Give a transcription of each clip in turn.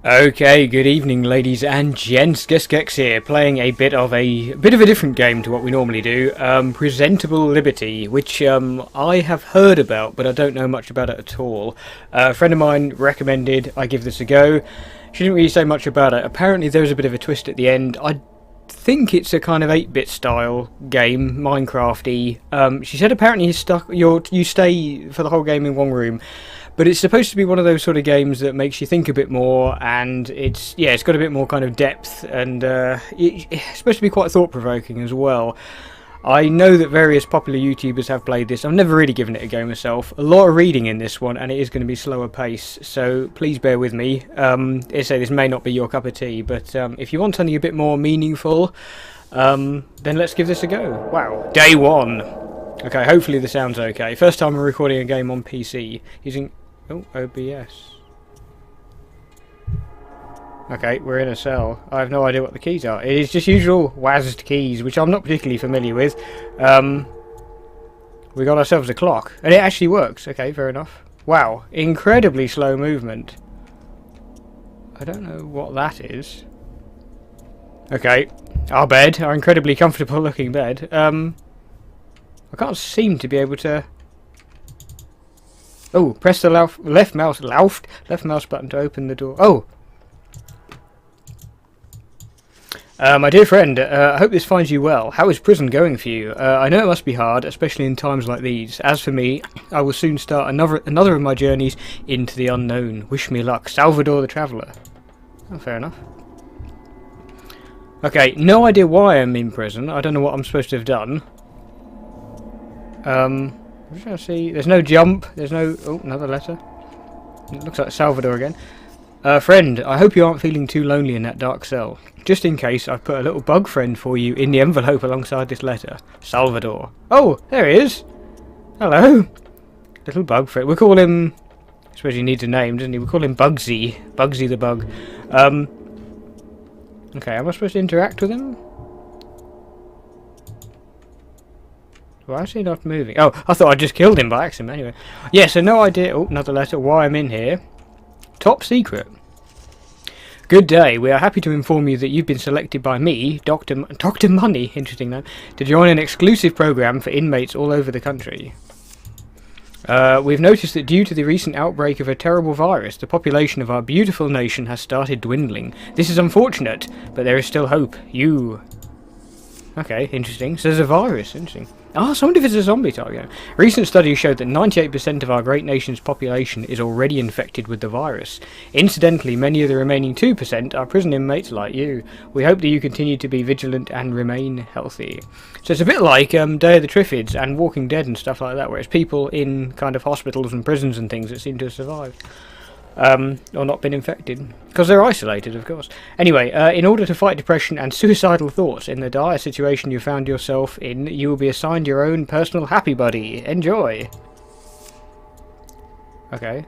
Okay, good evening, ladies and gents. Gex here, playing a bit of a different game to what we normally do. Presentable Liberty, which I have heard about, but I don't know much about it at all. A friend of mine recommended I give this a go. She didn't really say much about it. Apparently, there's a bit of a twist at the end. I think it's a kind of 8-bit style game, Minecraft-y. She said apparently you stay for the whole game in one room. But it's supposed to be one of those sort of games that makes you think a bit more, and it's got a bit more kind of depth, and it's supposed to be quite thought-provoking as well. I know that various popular YouTubers have played this. I've never really given it a go myself. A lot of reading in this one, and it is going to be slower pace, so please bear with me. I say this may not be your cup of tea, but if you want something a bit more meaningful, then let's give this a go. Wow, day one. Okay, hopefully the sound's okay. First time I'm recording a game on PC using OBS. Okay, we're in a cell. I have no idea what the keys are. It is just usual WASD keys, which I'm not particularly familiar with. We got ourselves a clock, and it actually works. Okay, fair enough. Wow, incredibly slow movement. I don't know what that is. Okay, our bed, our incredibly comfortable looking bed. I can't seem to be able to... Oh, press the left mouse button to open the door. Oh! My dear friend, I hope this finds you well. How is prison going for you? I know it must be hard, especially in times like these. As for me, I will soon start another of my journeys into the unknown. Wish me luck. Salvador the Traveller. Oh, fair enough. Okay, no idea why I'm in prison. I don't know what I'm supposed to have done. I'm trying to see. There's no jump. There's no... Oh, another letter. It looks like Salvador again. Friend, I hope you aren't feeling too lonely in that dark cell. Just in case, I've put a little bug friend for you in the envelope alongside this letter. Salvador. Oh, there he is. Hello. Little bug friend. We'll call him... I suppose he needs a name, doesn't he? We'll call him Bugsy. Bugsy the bug. Okay, am I supposed to interact with him? Why is he not moving? Oh, I thought I just killed him by accident. Anyway. Yeah, so no idea... Oh, another letter. Why I'm in here. Top secret. Good day. We are happy to inform you that you've been selected by me, Dr. Money, interesting name, to join an exclusive program for inmates all over the country. We've noticed that due to the recent outbreak of a terrible virus, the population of our beautiful nation has started dwindling. This is unfortunate, but there is still hope. You... Okay, interesting. So there's a virus. Interesting. Ah, I wonder if it's a zombie target. Recent studies showed that 98% of our great nation's population is already infected with the virus. Incidentally, many of the remaining 2% are prison inmates like you. We hope that you continue to be vigilant and remain healthy. So it's a bit like Day of the Triffids and Walking Dead and stuff like that, where it's people in kind of hospitals and prisons and things that seem to have survived. Or not been infected, because they're isolated, of course. Anyway, in order to fight depression and suicidal thoughts in the dire situation you found yourself in, you will be assigned your own personal happy buddy. Enjoy! Okay.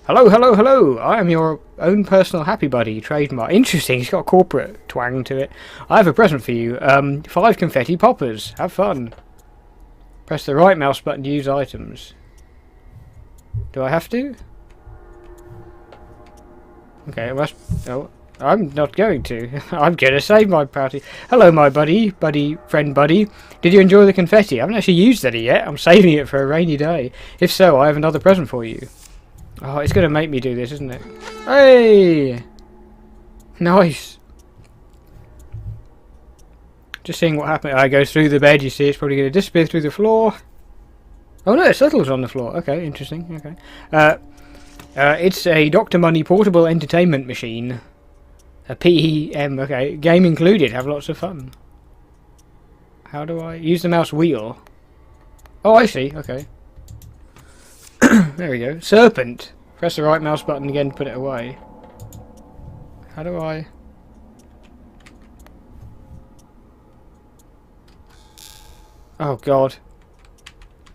Hello, hello, hello! I am your own personal happy buddy, trademark. Interesting, it's got a corporate twang to it. I have a present for you. 5 confetti poppers. Have fun. Press the right mouse button to use items. Do I have to? Okay, oh, I'm not going to. I'm going to save my party. Hello, my friend buddy. Did you enjoy the confetti? I haven't actually used any yet. I'm saving it for a rainy day. If so, I have another present for you. Oh, it's going to make me do this, isn't it? Hey! Nice. Just seeing what happens. I go through the bed, you see, it's probably going to disappear through the floor. Oh no, it settles on the floor. Okay, interesting. Okay. It's a Dr. Money portable entertainment machine. A PEM, okay. Game included, have lots of fun. How do I... Use the mouse wheel. Oh, I see, okay. There we go. Serpent. Press the right mouse button again to put it away. How do I... Oh, God.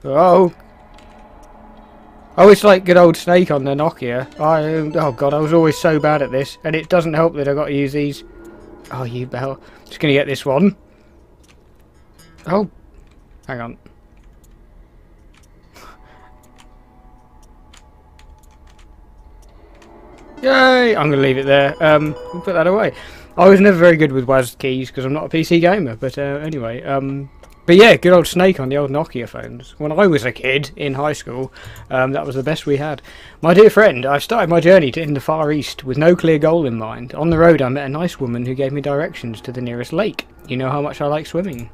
Oh! Oh, it's like good old Snake on the Nokia. Oh god, I was always so bad at this. And it doesn't help that I've got to use these. Oh, you bell. Just going to get this one. Oh. Hang on. Yay! I'm going to leave it there. We'll put that away. I was never very good with WASD keys because I'm not a PC gamer, but anyway. But yeah, good old Snake on the old Nokia phones. When I was a kid in high school, that was the best we had. My dear friend, I've started my journey in the Far East with no clear goal in mind. On the road I met a nice woman who gave me directions to the nearest lake. You know how much I like swimming.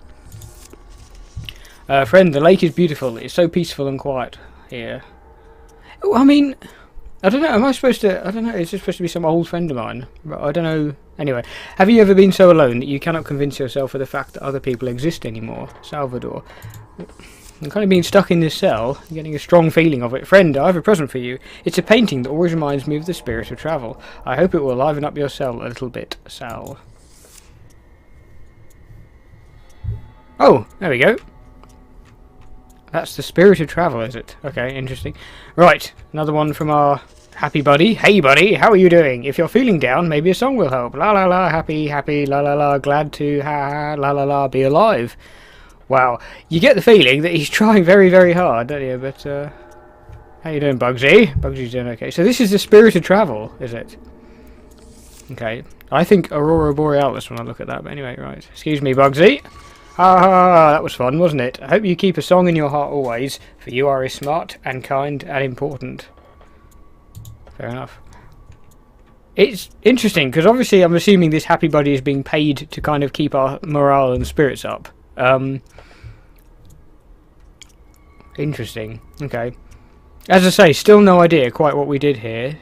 Friend, the lake is beautiful. It's so peaceful and quiet here. Oh, I mean, I don't know, am I supposed to... I don't know, it's just supposed to be some old friend of mine. But I don't know... Anyway, have you ever been so alone that you cannot convince yourself of the fact that other people exist anymore? Salvador. I'm kind of being stuck in this cell, getting a strong feeling of it. Friend, I have a present for you. It's a painting that always reminds me of the spirit of travel. I hope it will liven up your cell a little bit, Sal. Oh, there we go. That's the spirit of travel, is it? Okay, interesting. Right, another one from our happy buddy. Hey buddy, how are you doing? If you're feeling down, maybe a song will help. La la la, happy, happy, la la la, glad to, ha, la la la, be alive. Wow, you get the feeling that he's trying very, very hard, don't you? But, how you doing, Bugsy? Bugsy's doing okay. So this is the spirit of travel, is it? Okay, I think Aurora Borealis when I look at that, but anyway, right. Excuse me, Bugsy. Ah, that was fun, wasn't it? I hope you keep a song in your heart always, for you are smart and kind and important. Fair enough. It's interesting, because obviously I'm assuming this happy buddy is being paid to kind of keep our morale and spirits up. Interesting. Okay. As I say, still no idea quite what we did here.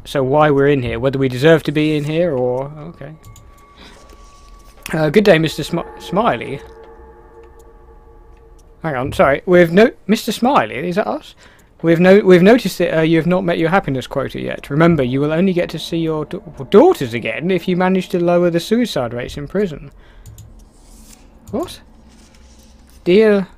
So why we're in here, whether we deserve to be in here or... Okay. Good day, Mr. Smiley. Hang on, sorry. Mr. Smiley, is that us? We've noticed that you have not met your happiness quota yet. Remember, you will only get to see your daughters again if you manage to lower the suicide rates in prison. What? Dear,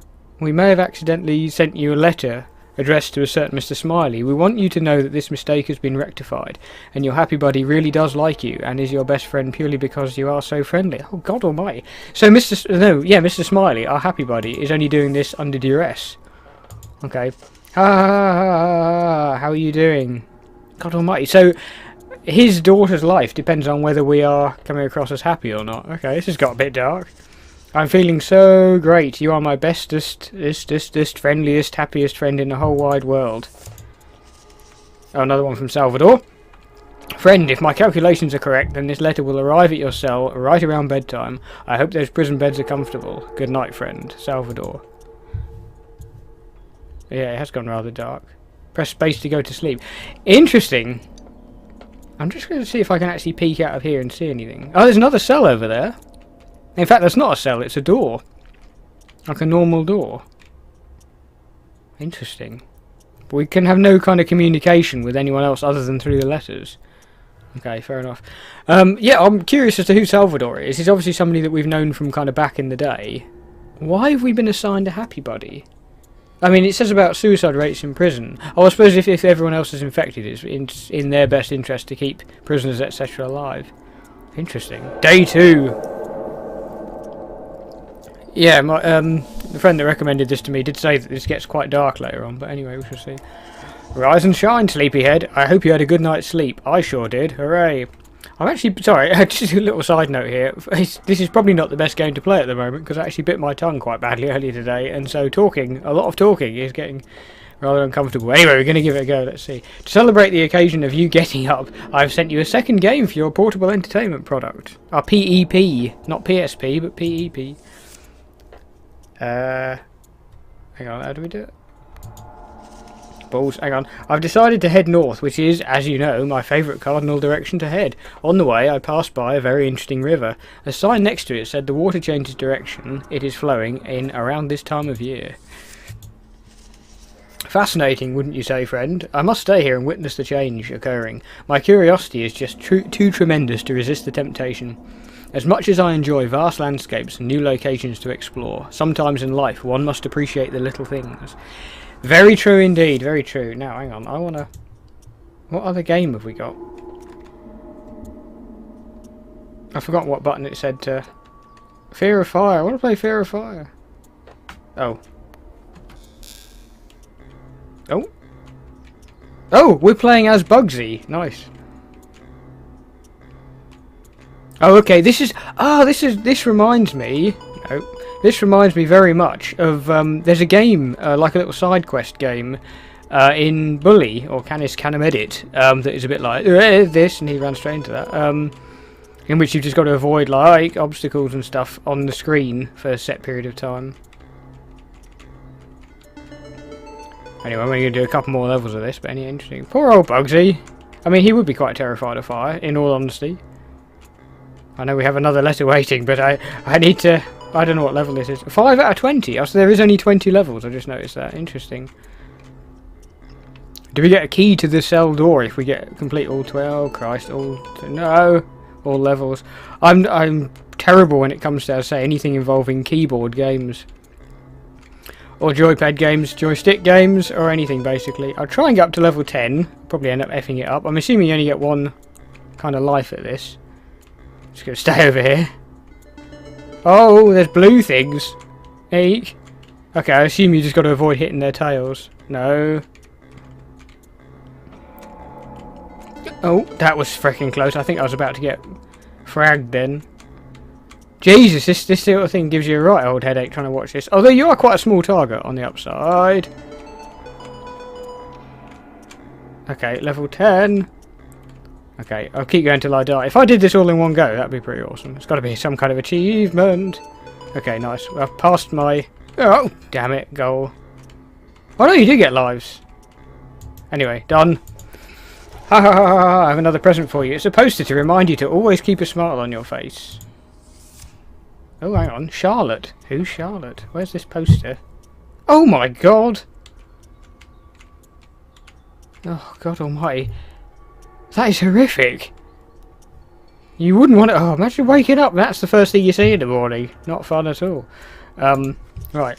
we may have accidentally sent you a letter addressed to a certain Mr. Smiley. We want you to know that this mistake has been rectified, and your happy buddy really does like you, and is your best friend purely because you are so friendly. Oh, God almighty. So, Mr. Smiley, our happy buddy, is only doing this under duress. Okay. How are you doing? God almighty. So, his daughter's life depends on whether we are coming across as happy or not. Okay, this has got a bit dark. I'm feeling so great. You are my bestest, friendliest, happiest friend in the whole wide world. Oh, another one from Salvador. Friend, if my calculations are correct, then this letter will arrive at your cell right around bedtime. I hope those prison beds are comfortable. Good night, friend. Salvador. Yeah, it has gone rather dark. Press space to go to sleep. Interesting. I'm just going to see if I can actually peek out of here and see anything. Oh, there's another cell over there. In fact, that's not a cell, it's a door. Like a normal door. Interesting. But we can have no kind of communication with anyone else other than through the letters. Okay, fair enough. Yeah, I'm curious as to who Salvador is. He's obviously somebody that we've known from kind of back in the day. Why have we been assigned a happy buddy? I mean, it says about suicide rates in prison. Oh, I suppose if everyone else is infected, it's in their best interest to keep prisoners, etc. alive. Interesting. Day 2. Yeah, the friend that recommended this to me did say that this gets quite dark later on, but anyway, we shall see. Rise and shine, sleepyhead. I hope you had a good night's sleep. I sure did. Hooray. I'm actually... Sorry, just a little side note here. This is probably not the best game to play at the moment, because I actually bit my tongue quite badly earlier today, and so a lot of talking is getting rather uncomfortable. Anyway, we're going to give it a go. Let's see. To celebrate the occasion of you getting up, I've sent you a second game for your portable entertainment product. Our PEP. Not PSP, but PEP. Hang on, how do we do it? Balls, hang on. I've decided to head north, which is, as you know, my favourite cardinal direction to head. On the way, I passed by a very interesting river. A sign next to it said the water changes direction. It is flowing in around this time of year. Fascinating, wouldn't you say, friend? I must stay here and witness the change occurring. My curiosity is just too tremendous to resist the temptation. As much as I enjoy vast landscapes and new locations to explore, sometimes in life one must appreciate the little things. Very true indeed, very true. Now, hang on, I wanna... What other game have we got? I forgot what button it said to... Fear of Fire. I want to play Fear of Fire. Oh. Oh. Oh, we're playing as Bugsy. Nice. Oh, okay. This reminds me. No, this reminds me very much of. There's a game, like a little side quest game, in Bully or Canis Canem Edit, that is a bit like this, and he ran straight into that. In which you've just got to avoid like obstacles and stuff on the screen for a set period of time. Anyway, I'm going to do a couple more levels of this, but any interesting. Poor old Bugsy. I mean, he would be quite terrified of fire, in all honesty. I know we have another letter waiting, but I need to... I don't know what level this is. 5 out of 20. Oh, so there is only 20 levels. I just noticed that. Interesting. Do we get a key to the cell door if we get complete all 12? Christ, all... No! All levels. I'm terrible when it comes to, say, anything involving keyboard games. Or joypad games, joystick games, or anything basically. I'll try and get up to level 10. Probably end up effing it up. I'm assuming you only get one kind of life at this. Just gonna stay over here. Oh, there's blue things. Eek. Okay, I assume you just got to avoid hitting their tails. No. Oh, that was freaking close. I think I was about to get fragged then. Jesus, this sort of thing gives you a right old headache trying to watch this. Although you are quite a small target on the upside. Okay, level 10. Okay, I'll keep going till I die. If I did this all in one go, that'd be pretty awesome. It's got to be some kind of achievement. Okay, nice. I've passed my... Oh, damn it, goal. Oh no, you do get lives. Anyway, done. Ha ha ha ha, I have another present for you. It's a poster to remind you to always keep a smile on your face. Oh, hang on. Charlotte. Who's Charlotte? Where's this poster? Oh my god! Oh, God almighty. That is horrific. You wouldn't want to... Oh, imagine waking up. That's the first thing you see in the morning. Not fun at all. Right.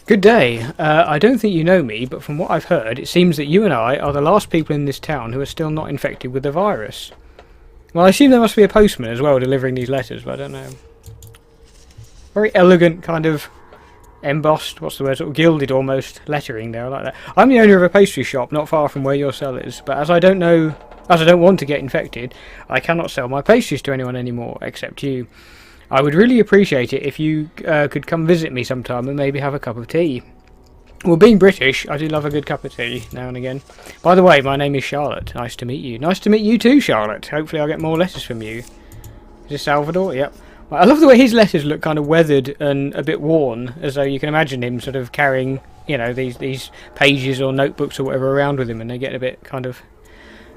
Good day. I don't think you know me, but from what I've heard, it seems that you and I are the last people in this town who are still not infected with the virus. Well, I assume there must be a postman as well delivering these letters, but I don't know. Very elegant kind of embossed, what's the word, sort of gilded almost lettering there, I like that. I'm the owner of a pastry shop not far from where your cell is, but as I don't want to get infected, I cannot sell my pastries to anyone anymore, except you. I would really appreciate it if you could come visit me sometime and maybe have a cup of tea. Well, being British, I do love a good cup of tea now and again. By the way, my name is Charlotte. Nice to meet you. Nice to meet you too, Charlotte. Hopefully I'll get more letters from you. Is this Salvador? Yep. I love the way his letters look kind of weathered and a bit worn, as though you can imagine him sort of carrying, you know, these pages or notebooks or whatever around with him, and they get a bit kind of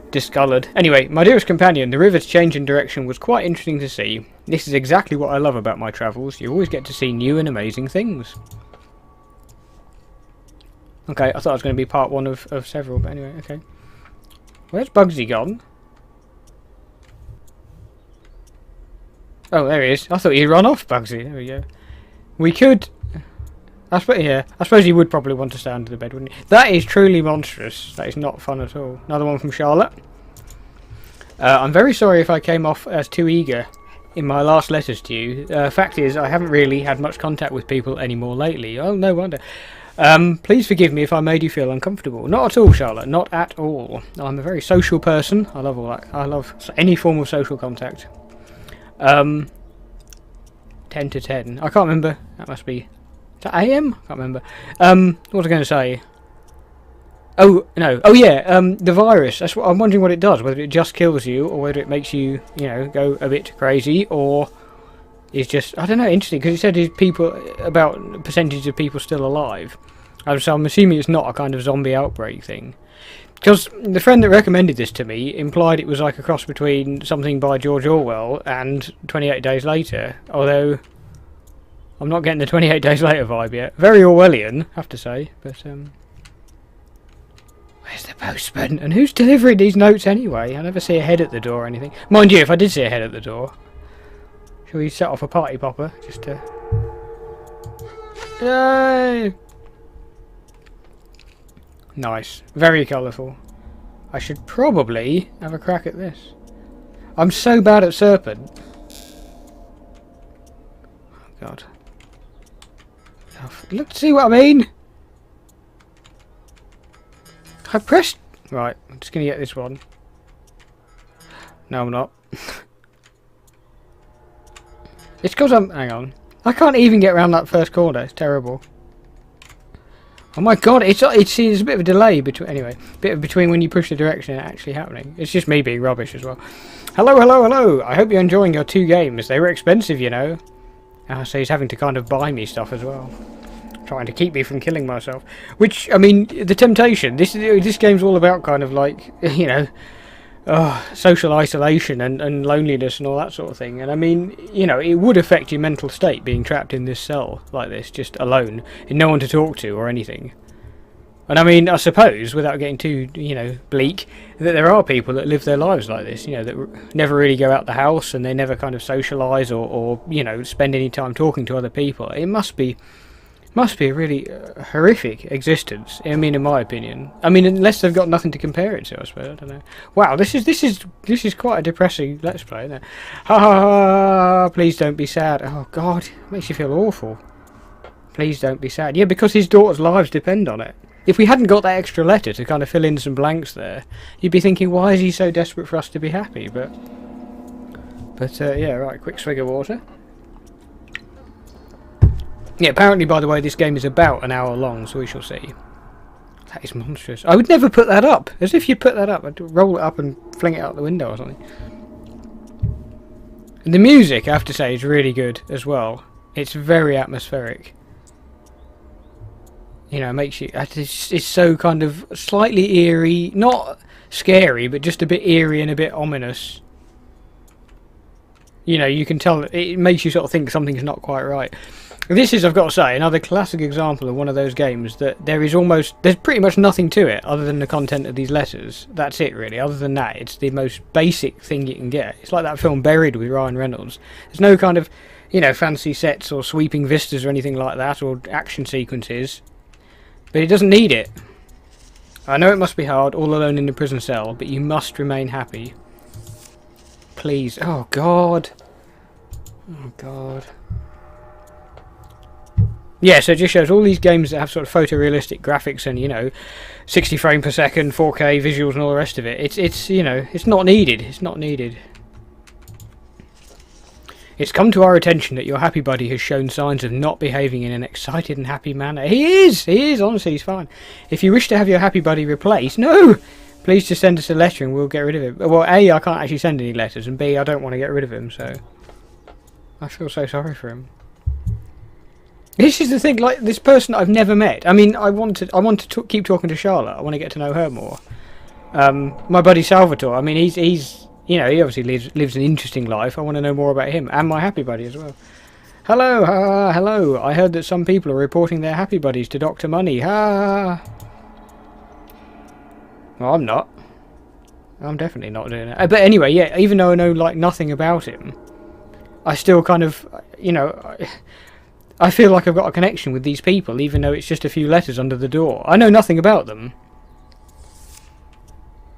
discoloured. Anyway, my dearest companion, the river's change in direction was quite interesting to see. This is exactly what I love about my travels. You always get to see new and amazing things. Okay, I thought it was going to be part one of several, but anyway, okay. Where's Bugsy gone? Oh, there he is. I thought he'd run off, Bugsy. There we go. We could... I suppose he would probably want to stay under the bed, wouldn't he? That is truly monstrous. That is not fun at all. Another one from Charlotte. I'm very sorry if I came off as too eager in my last letters to you. Fact is, I haven't really had much contact with people anymore lately. Oh, no wonder. Please forgive me if I made you feel uncomfortable. Not at all, Charlotte. Not at all. I'm a very social person. I love all that. I love any form of social contact. 10 to 10. I can't remember. That must be... Is that AM? I can't remember. What was I going to say? Oh, no. Oh, yeah. The virus. That's what I'm wondering what it does. Whether it just kills you, or whether it makes you, you know, go a bit crazy, or is just... I don't know. Interesting, because it said is people about percentage of people still alive. So I'm assuming it's not a kind of zombie outbreak thing. Because the friend that recommended this to me implied it was like a cross between something by George Orwell and 28 Days Later. Although, I'm not getting the 28 Days Later vibe yet. Very Orwellian, I have to say. But, where's the postman? And who's delivering these notes anyway? I never see a head at the door or anything. Mind you, if I did see a head at the door, shall we set off a party popper? Just to... Yay! Nice. Very colourful. I should probably have a crack at this. I'm so bad at Serpent. Oh, God. Look, see what I mean? I pressed... Right, I'm just going to get this one. No, I'm not. It's because I'm... Hang on. I can't even get around that first corner. It's terrible. Oh my god, it's there's a bit of a delay between... Anyway, between when you push the direction and it actually happening. It's just me being rubbish as well. Hello, hello, hello. I hope you're enjoying your 2 games. They were expensive, you know. So he's having to kind of buy me stuff as well. Trying to keep me from killing myself. Which, I mean, the temptation. This game's all about kind of like, you know... social isolation and loneliness and all that sort of thing. And I mean, you know, it would affect your mental state being trapped in this cell like this, just alone, and no one to talk to or anything. And I mean, I suppose, without getting too, you know, bleak, that there are people that live their lives like this, you know, that never really go out the house and they never kind of socialise or you know, spend any time talking to other people. It must be a really horrific existence. I mean, in my opinion. I mean, unless they've got nothing to compare it to, I suppose. I don't know. Wow, this is quite a depressing Let's Play, isn't it? Ha ha ha! Please don't be sad. Oh God, it makes you feel awful. Please don't be sad. Yeah, because his daughter's lives depend on it. If we hadn't got that extra letter to kind of fill in some blanks there, you'd be thinking, why is he so desperate for us to be happy? But yeah, right. Quick swig of water. Yeah, apparently, by the way, this game is about an hour long, so we shall see. That is monstrous. I would never put that up. As if you'd put that up. I'd roll it up and fling it out the window or something. And the music, I have to say, is really good as well. It's very atmospheric. You know, it makes you... It's so kind of slightly eerie. Not scary, but just a bit eerie and a bit ominous. You know, you can tell... It makes you sort of think something's not quite right. This is, I've got to say, another classic example of one of those games that there's pretty much nothing to it other than the content of these letters. That's it, really. Other than that, it's the most basic thing you can get. It's like that film Buried with Ryan Reynolds. There's no kind of, you know, fancy sets or sweeping vistas or anything like that, or action sequences. But it doesn't need it. I know it must be hard, all alone in the prison cell, but you must remain happy. Please. Oh, God. Oh, God. Yeah, so it just shows all these games that have sort of photorealistic graphics and, you know, 60 frames per second, 4K visuals and all the rest of it. It's you know, it's not needed. It's not needed. It's come to our attention that your happy buddy has shown signs of not behaving in an excited and happy manner. He is, honestly, he's fine. If you wish to have your happy buddy replaced, no! Please just send us a letter and we'll get rid of him. Well, A, I can't actually send any letters, and B, I don't want to get rid of him, so... I feel so sorry for him. This is the thing, like, this person I've never met. I mean, I want to keep talking to Charlotte. I want to get to know her more. My buddy Salvatore, I mean, he's you know, he obviously lives an interesting life. I want to know more about him, and my happy buddy as well. Hello, hello. I heard that some people are reporting their happy buddies to Dr. Money. Ha! Well, I'm not. I'm definitely not doing it. But anyway, yeah, even though I know, like, nothing about him, I still kind of, you know... I feel like I've got a connection with these people, even though it's just a few letters under the door. I know nothing about them.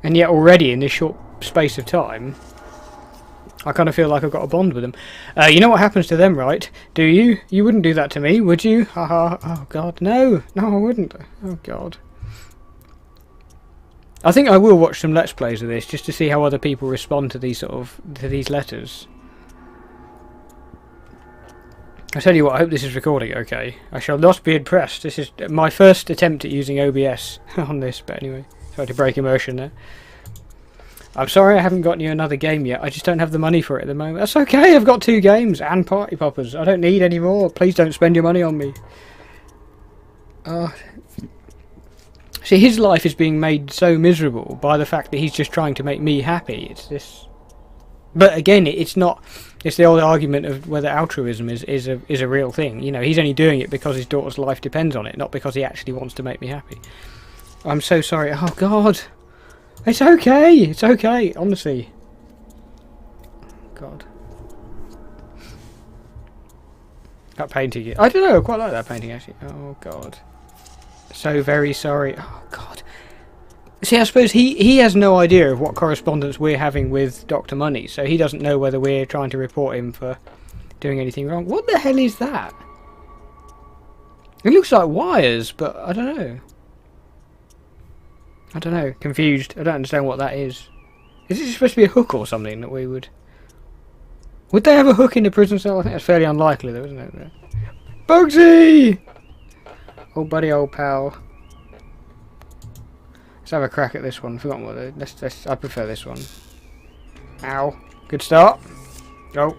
And yet already, in this short space of time, I kind of feel like I've got a bond with them. You know what happens to them, right? Do you? You wouldn't do that to me, would you? Haha. Oh, God. No. No, I wouldn't. Oh, God. I think I will watch some Let's Plays of this, just to see how other people respond to these these letters. I tell you what, I hope this is recording okay. I shall not be impressed. This is my first attempt at using OBS on this, but anyway. Sorry to break immersion there. I'm sorry I haven't gotten you another game yet. I just don't have the money for it at the moment. That's okay, I've got 2 games and Party Poppers. I don't need any more. Please don't spend your money on me. See, his life is being made so miserable by the fact that he's just trying to make me happy. It's this... But again, it's not... It's the old argument of whether altruism is a real thing. You know, he's only doing it because his daughter's life depends on it, not because he actually wants to make me happy. I'm so sorry. Oh, God. It's okay. It's okay. Honestly. God. That painting. I don't know. I quite like that painting, actually. Oh, God. So very sorry. Oh, God. See, I suppose he has no idea of what correspondence we're having with Dr. Money, so he doesn't know whether we're trying to report him for doing anything wrong. What the hell is that? It looks like wires, but I don't know. I don't know. Confused. I don't understand what that is. Is it supposed to be a hook or something that we would... Would they have a hook in the prison cell? I think that's fairly unlikely though, isn't it? Bugsy! Oh buddy, old pal. Let's have a crack at this one. Forgotten what it is. I prefer this one. Ow. Good start. Oh.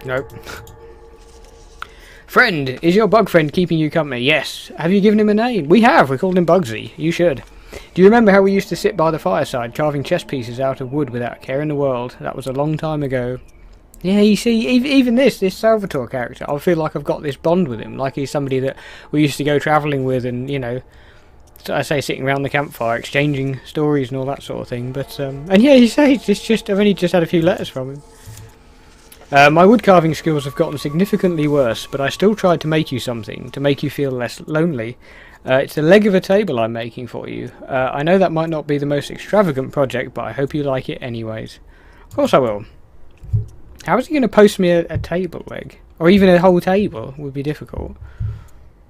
Nope. Friend, is your bug friend keeping you company? Yes. Have you given him a name? We have. We called him Bugsy. You should. Do you remember how we used to sit by the fireside carving chess pieces out of wood without a care in the world? That was a long time ago. Yeah, you see, even this Salvatore character, I feel like I've got this bond with him, like he's somebody that we used to go travelling with and, you know, I say sitting around the campfire, exchanging stories and all that sort of thing, but, and yeah, you say, it's just, I've only just had a few letters from him. My wood carving skills have gotten significantly worse, but I still tried to make you something, to make you feel less lonely. It's the leg of a table I'm making for you. I know that might not be the most extravagant project, but I hope you like it anyways. Of course I will. How is he going to post me a table leg? Or even a whole table would be difficult.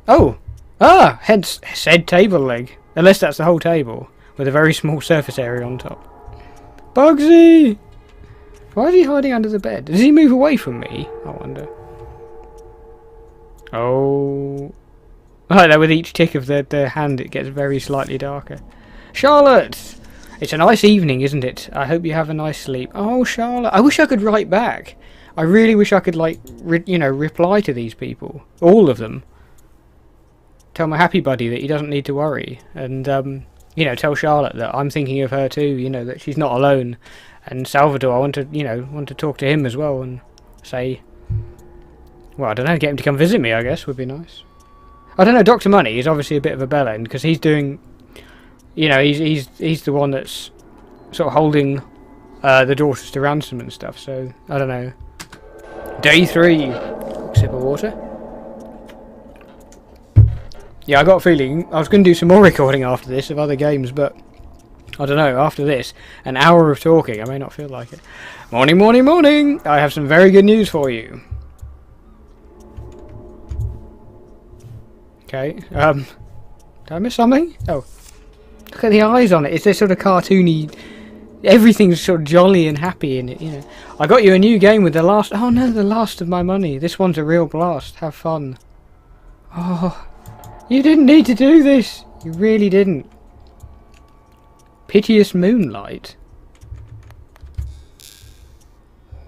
Oh! Ah! Hence said table leg. Unless that's the whole table. With a very small surface area on top. Bugsy! Why is he hiding under the bed? Does he move away from me? I wonder. Oh... Like that, with each tick of the hand it gets very slightly darker. Charlotte! It's a nice evening, isn't it? I hope you have a nice sleep. Oh, Charlotte. I wish I could write back. I really wish I could, like, reply to these people. All of them. Tell my happy buddy that he doesn't need to worry. And, you know, tell Charlotte that I'm thinking of her too, you know, that she's not alone. And Salvatore, I want to talk to him as well and say... Well, I don't know, get him to come visit me, I guess, would be nice. I don't know, Dr. Money is obviously a bit of a bell end, because he's doing... You know, he's the one that's sort of holding the daughters to ransom and stuff, so, I don't know. Day 3. Sip of water. Yeah, I got a feeling I was going to do some more recording after this of other games, but I don't know, after this, an hour of talking, I may not feel like it. Morning, morning, morning! I have some very good news for you. Okay, did I miss something? Oh. Look at the eyes on it. It's this sort of cartoony... Everything's sort of jolly and happy in it, you know. I got you a new game with the last... Oh no, the last of my money. This one's a real blast. Have fun. Oh, you didn't need to do this. You really didn't. Piteous Moonlight.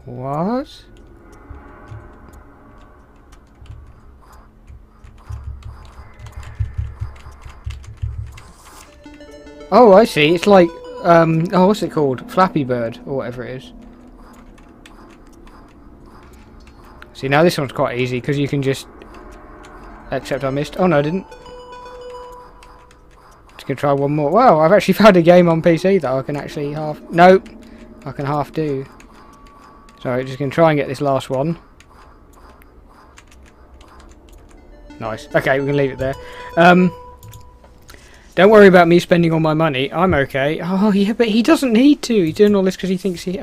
What? Oh, I see. It's like, oh, what's it called? Flappy Bird, or whatever it is. See, now this one's quite easy, because you can just... Except I missed... Oh, no, I didn't. Just going to try one more. Wow, I've actually found a game on PC that I can actually half... Nope. I can half do. So, just going to try and get this last one. Nice. Okay, we can leave it there. Don't worry about me spending all my money. I'm okay. Oh, yeah, but he doesn't need to. He's doing all this because he thinks he...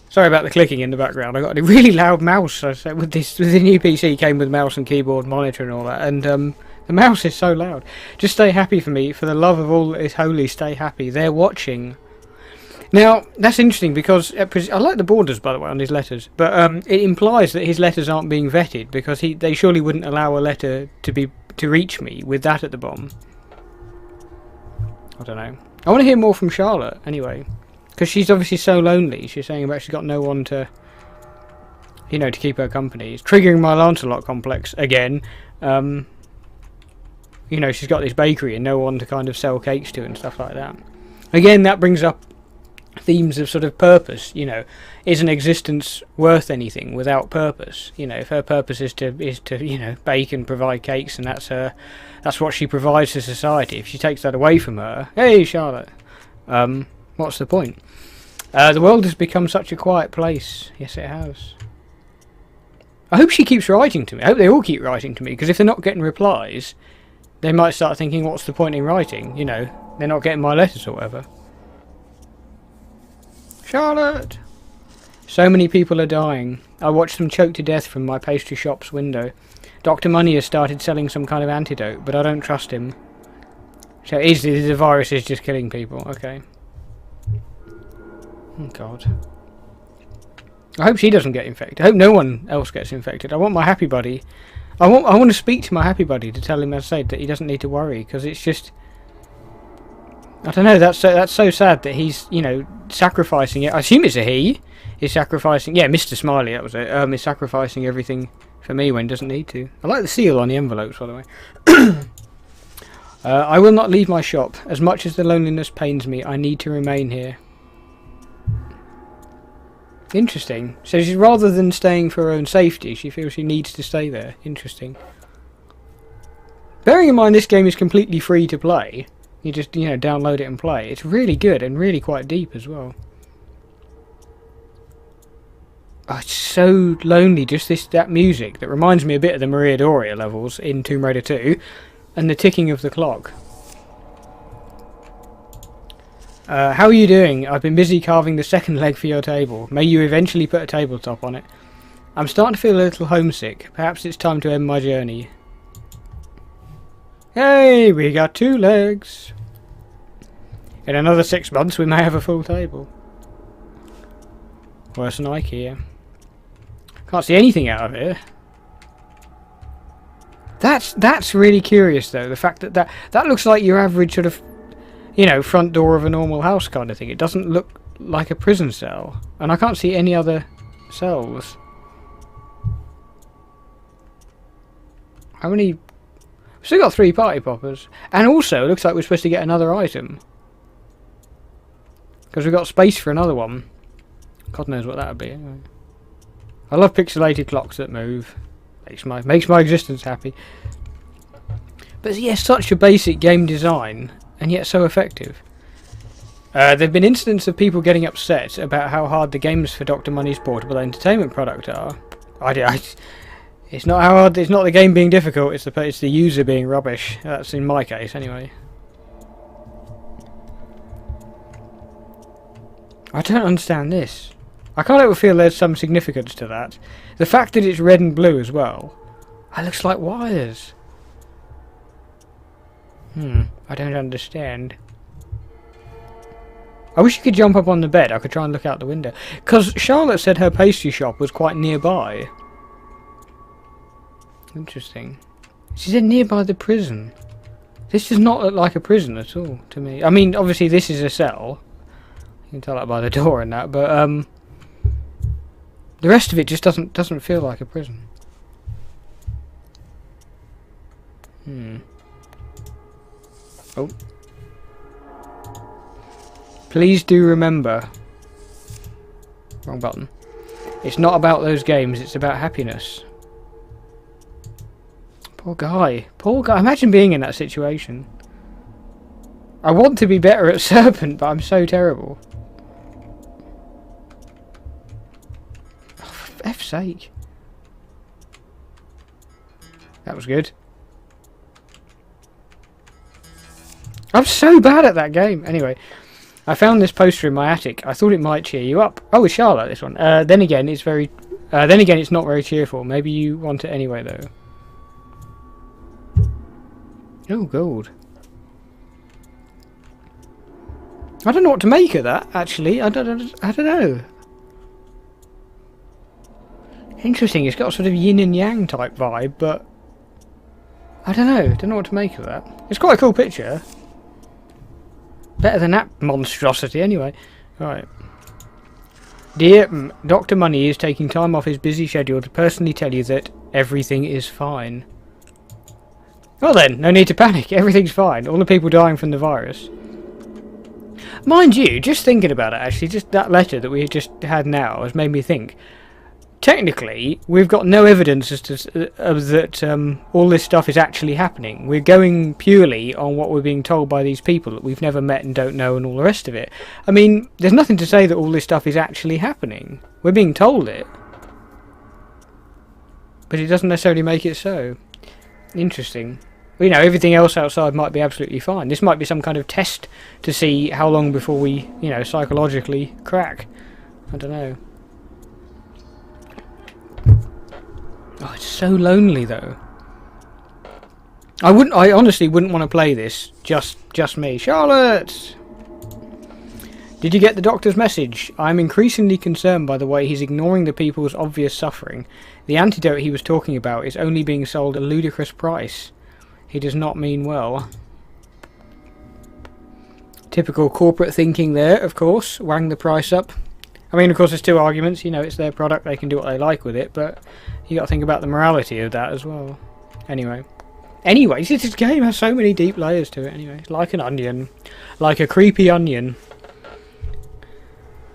Sorry about the clicking in the background. I got a really loud mouse. So with the new PC came with mouse and keyboard, monitor and all that. And the mouse is so loud. Just stay happy for me. For the love of all that is holy, stay happy. They're watching. Now, that's interesting because... I like the borders, by the way, on his letters. But it implies that his letters aren't being vetted because they surely wouldn't allow a letter to reach me with that at the bottom. I don't know. I want to hear more from Charlotte, anyway. Because she's obviously so lonely. She's saying about she's got no one to, you know, to keep her company. It's triggering my Lancelot complex again. You know, she's got this bakery and no one to kind of sell cakes to and stuff like that. Again, that brings up themes of sort of purpose. You know, is an existence worth anything without purpose? You know, if her purpose is to you know, bake and provide cakes, and that's what she provides to society. If she takes that away from her, hey Charlotte, what's the point? The world has become such a quiet place. Yes, it has. I hope she keeps writing to me. I hope they all keep writing to me, because if they're not getting replies, they might start thinking, what's the point in writing? You know, they're not getting my letters or whatever. Charlotte! So many people are dying. I watched them choke to death from my pastry shop's window. Dr. Money has started selling some kind of antidote, but I don't trust him. So the virus is just killing people. Okay. Oh God. I hope she doesn't get infected. I hope no one else gets infected. I want my happy buddy. I want to speak to my happy buddy to tell him, as I said, that he doesn't need to worry, because it's just, I don't know. That's so sad that he's, you know, sacrificing it. I assume it's a he. He's sacrificing. Yeah, Mr. Smiley. That was it. He's sacrificing everything for me when he doesn't need to. I like the seal on the envelopes, by the way. I will not leave my shop. As much as the loneliness pains me, I need to remain here. Interesting. So she's, rather than staying for her own safety, she feels she needs to stay there. Interesting. Bearing in mind this game is completely free to play. You just, you know, download it and play. It's really good and really quite deep as well. Oh, it's so lonely, just that music that reminds me a bit of the Maria Doria levels in Tomb Raider 2, and the ticking of the clock. How are you doing? I've been busy carving the second leg for your table. May you eventually put a tabletop on it. I'm starting to feel a little homesick. Perhaps it's time to end my journey. Hey, we got 2 legs. In another 6 months we may have a full table. Worse than IKEA. Can't see anything out of here. That's really curious though. The fact that looks like your average sort of, you know, front door of a normal house kind of thing. It doesn't look like a prison cell, and I can't see any other cells. How many? We've still got 3 party poppers, and also it looks like we're supposed to get another item because we've got space for another one. God knows what that would be. Anyway. I love pixelated clocks that move. Makes my existence happy. But yeah, such a basic game design, and yet so effective. There have been incidents of people getting upset about how hard the games for Dr. Money's portable entertainment product are. It's not how hard. It's not the game being difficult. It's the user being rubbish. That's in my case, anyway. I don't understand this. I can't ever feel there's some significance to that. The fact that it's red and blue as well. It looks like wires. I don't understand. I wish you could jump up on the bed. I could try and look out the window. Because Charlotte said her pastry shop was quite nearby. Interesting. She said nearby the prison. This does not look like a prison at all to me. I mean, obviously this is a cell. You can tell that by the door and that, but the rest of it just doesn't feel like a prison. Oh. Please do remember. Wrong button. It's not about those games, it's about happiness. Poor guy. Poor guy. Imagine being in that situation. I want to be better at Serpent, but I'm so terrible. Oh, for F's sake. That was good. I'm so bad at that game. Anyway, I found this poster in my attic. I thought it might cheer you up. Oh, it's Charlotte, this one. Then again, it's very... then again, it's not very cheerful. Maybe you want it anyway, though. Oh, gold. I don't know what to make of that, actually. I don't know. Interesting. It's got a sort of yin and yang type vibe, but... I don't know. Don't know what to make of that. It's quite a cool picture. Better than that monstrosity, anyway. Right. Dear Dr. Money is taking time off his busy schedule to personally tell you that everything is fine. Well then, no need to panic. Everything's fine. All the people dying from the virus. Mind you, just thinking about it, actually, just that letter that we just had now has made me think. Technically, we've got no evidence as to that all this stuff is actually happening. We're going purely on what we're being told by these people that we've never met and don't know and all the rest of it. I mean, there's nothing to say that all this stuff is actually happening. We're being told it. But it doesn't necessarily make it so. Interesting. Well, you know, everything else outside might be absolutely fine. This might be some kind of test to see how long before we, you know, psychologically crack. I don't know. Oh, it's so lonely though. I honestly wouldn't want to play this just me. Charlotte! Did you get the doctor's message? I'm increasingly concerned by the way he's ignoring the people's obvious suffering. The antidote he was talking about is only being sold at a ludicrous price. He does not mean well. Typical corporate thinking there, of course. Wang the price up. I mean, of course, there's two arguments. You know, it's their product. They can do what they like with it. But you got to think about the morality of that as well. Anyway, this game has so many deep layers to it. Anyway, it's like an onion. Like a creepy onion.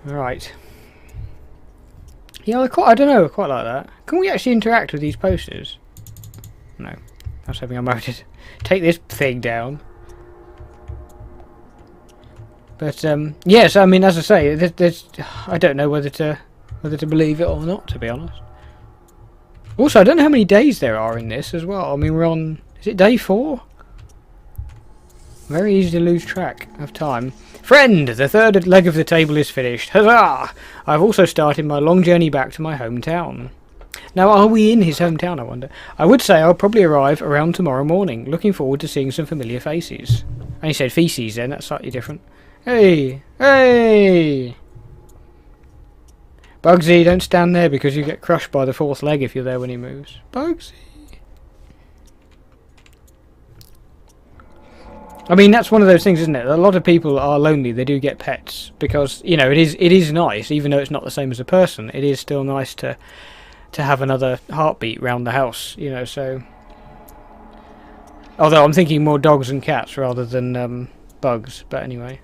Right. Yeah, I don't know. I quite like that. Can we actually interact with these posters? No. I was hoping I might take this thing down. But yes, I mean, as I say, there's I don't know whether to believe it or not, to be honest. Also, I don't know how many days there are in this as well. I mean, we're on, is it day 4? Very easy to lose track of time. Friend, the third leg of the table is finished. Huzzah! I've also started my long journey back to my hometown. Now, are we in his hometown, I wonder? I would say I'll probably arrive around tomorrow morning. Looking forward to seeing some familiar faces. And he said feces then, that's slightly different. Hey! Hey! Bugsy, don't stand there because you get crushed by the fourth leg if you're there when he moves. Bugsy! I mean, that's one of those things, isn't it? A lot of people are lonely, they do get pets. Because, you know, it is nice, even though it's not the same as a person. It is still nice to have another heartbeat round the house, you know, so... Although I'm thinking more dogs and cats rather than bugs, but anyway.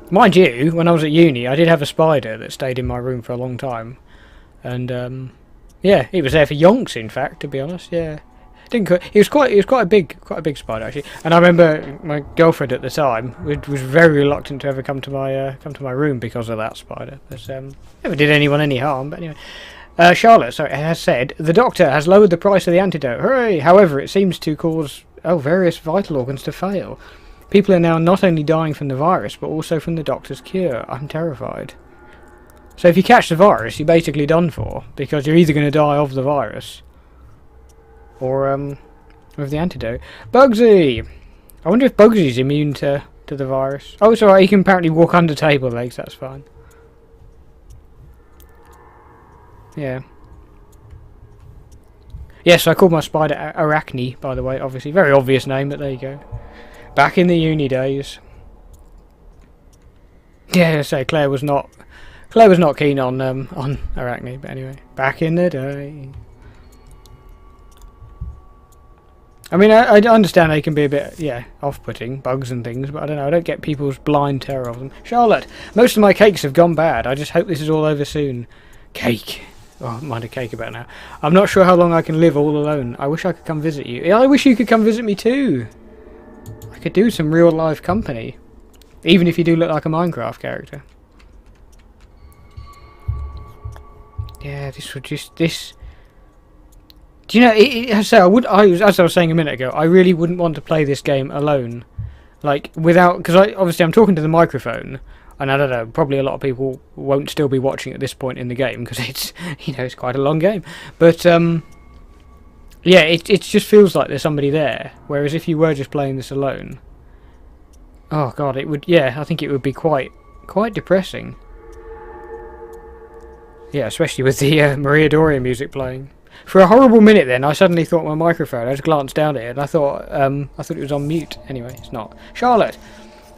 Mind you, when I was at uni, I did have a spider that stayed in my room for a long time. And, yeah, it was there for yonks, in fact, to be honest, yeah. He was quite a big spider actually, and I remember my girlfriend at the time was very reluctant to ever come to my room because of that spider. But never did anyone any harm. But anyway, Charlotte, sorry, has said the doctor has lowered the price of the antidote. Hooray! However, it seems to cause various vital organs to fail. People are now not only dying from the virus but also from the doctor's cure. I'm terrified. So if you catch the virus, you're basically done for because you're either going to die of the virus. Or, with the antidote. Bugsy! I wonder if Bugsy's immune to the virus. Oh, it's alright, he can apparently walk under table legs, that's fine. Yeah. Yes, I called my spider Arachne, by the way, obviously. Very obvious name, but there you go. Back in the uni days. Yeah, so Claire was not keen on Arachne, but anyway. Back in the day. I mean, I understand they can be a bit, yeah, off-putting, bugs and things, but I don't know, I don't get people's blind terror of them. Charlotte, most of my cakes have gone bad. I just hope this is all over soon. Cake. Oh, mind a cake about now. I'm not sure how long I can live all alone. I wish I could come visit you. Yeah, I wish you could come visit me too. I could do some real-life company. Even if you do look like a Minecraft character. Yeah, this would just... Do you know, as I was saying a minute ago, I really wouldn't want to play this game alone. Like, without... Because obviously I'm talking to the microphone, and I don't know, probably a lot of people won't still be watching at this point in the game, because it's, you know, it's quite a long game. But, yeah, it just feels like there's somebody there, whereas if you were just playing this alone... Oh, God, it would... Yeah, I think it would be quite depressing. Yeah, especially with the Maria Doria music playing. For a horrible minute then, I suddenly thought my microphone, I just glanced down at it and I thought it was on mute. Anyway, it's not. Charlotte,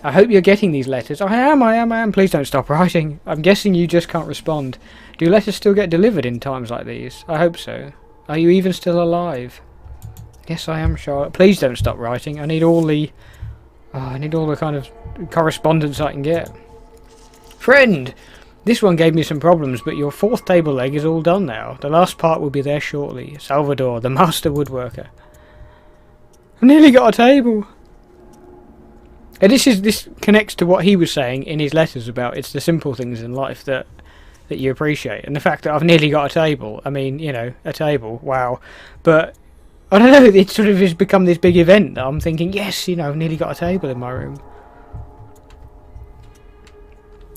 I hope you're getting these letters. I am. Please don't stop writing. I'm guessing you just can't respond. Do letters still get delivered in times like these? I hope so. Are you even still alive? Yes, I am, Charlotte. Please don't stop writing. I need all the kind of correspondence I can get. Friend! This one gave me some problems, but your fourth table leg is all done now. The last part will be there shortly. Salvador, the master woodworker. I've nearly got a table. And this connects to what he was saying in his letters about it's the simple things in life that you appreciate. And the fact that I've nearly got a table. I mean, you know, a table. Wow. But, I don't know, it sort of has become this big event that I'm thinking, yes, you know, I've nearly got a table in my room.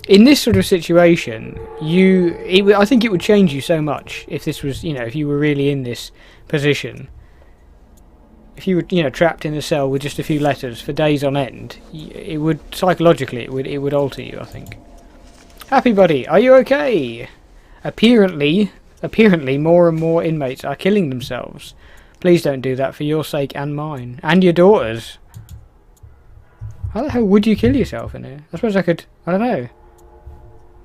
In this sort of situation, I think it would change you so much if this was, you know, if you were really in this position. if you were, you know, trapped in a cell with just a few letters for days on end, it would, psychologically, it would alter you, I think. Happy buddy, are you okay? Apparently, more and more inmates are killing themselves. Please don't do that for your sake and mine. And your daughter's. How the hell would you kill yourself in here? I suppose I could, I don't know.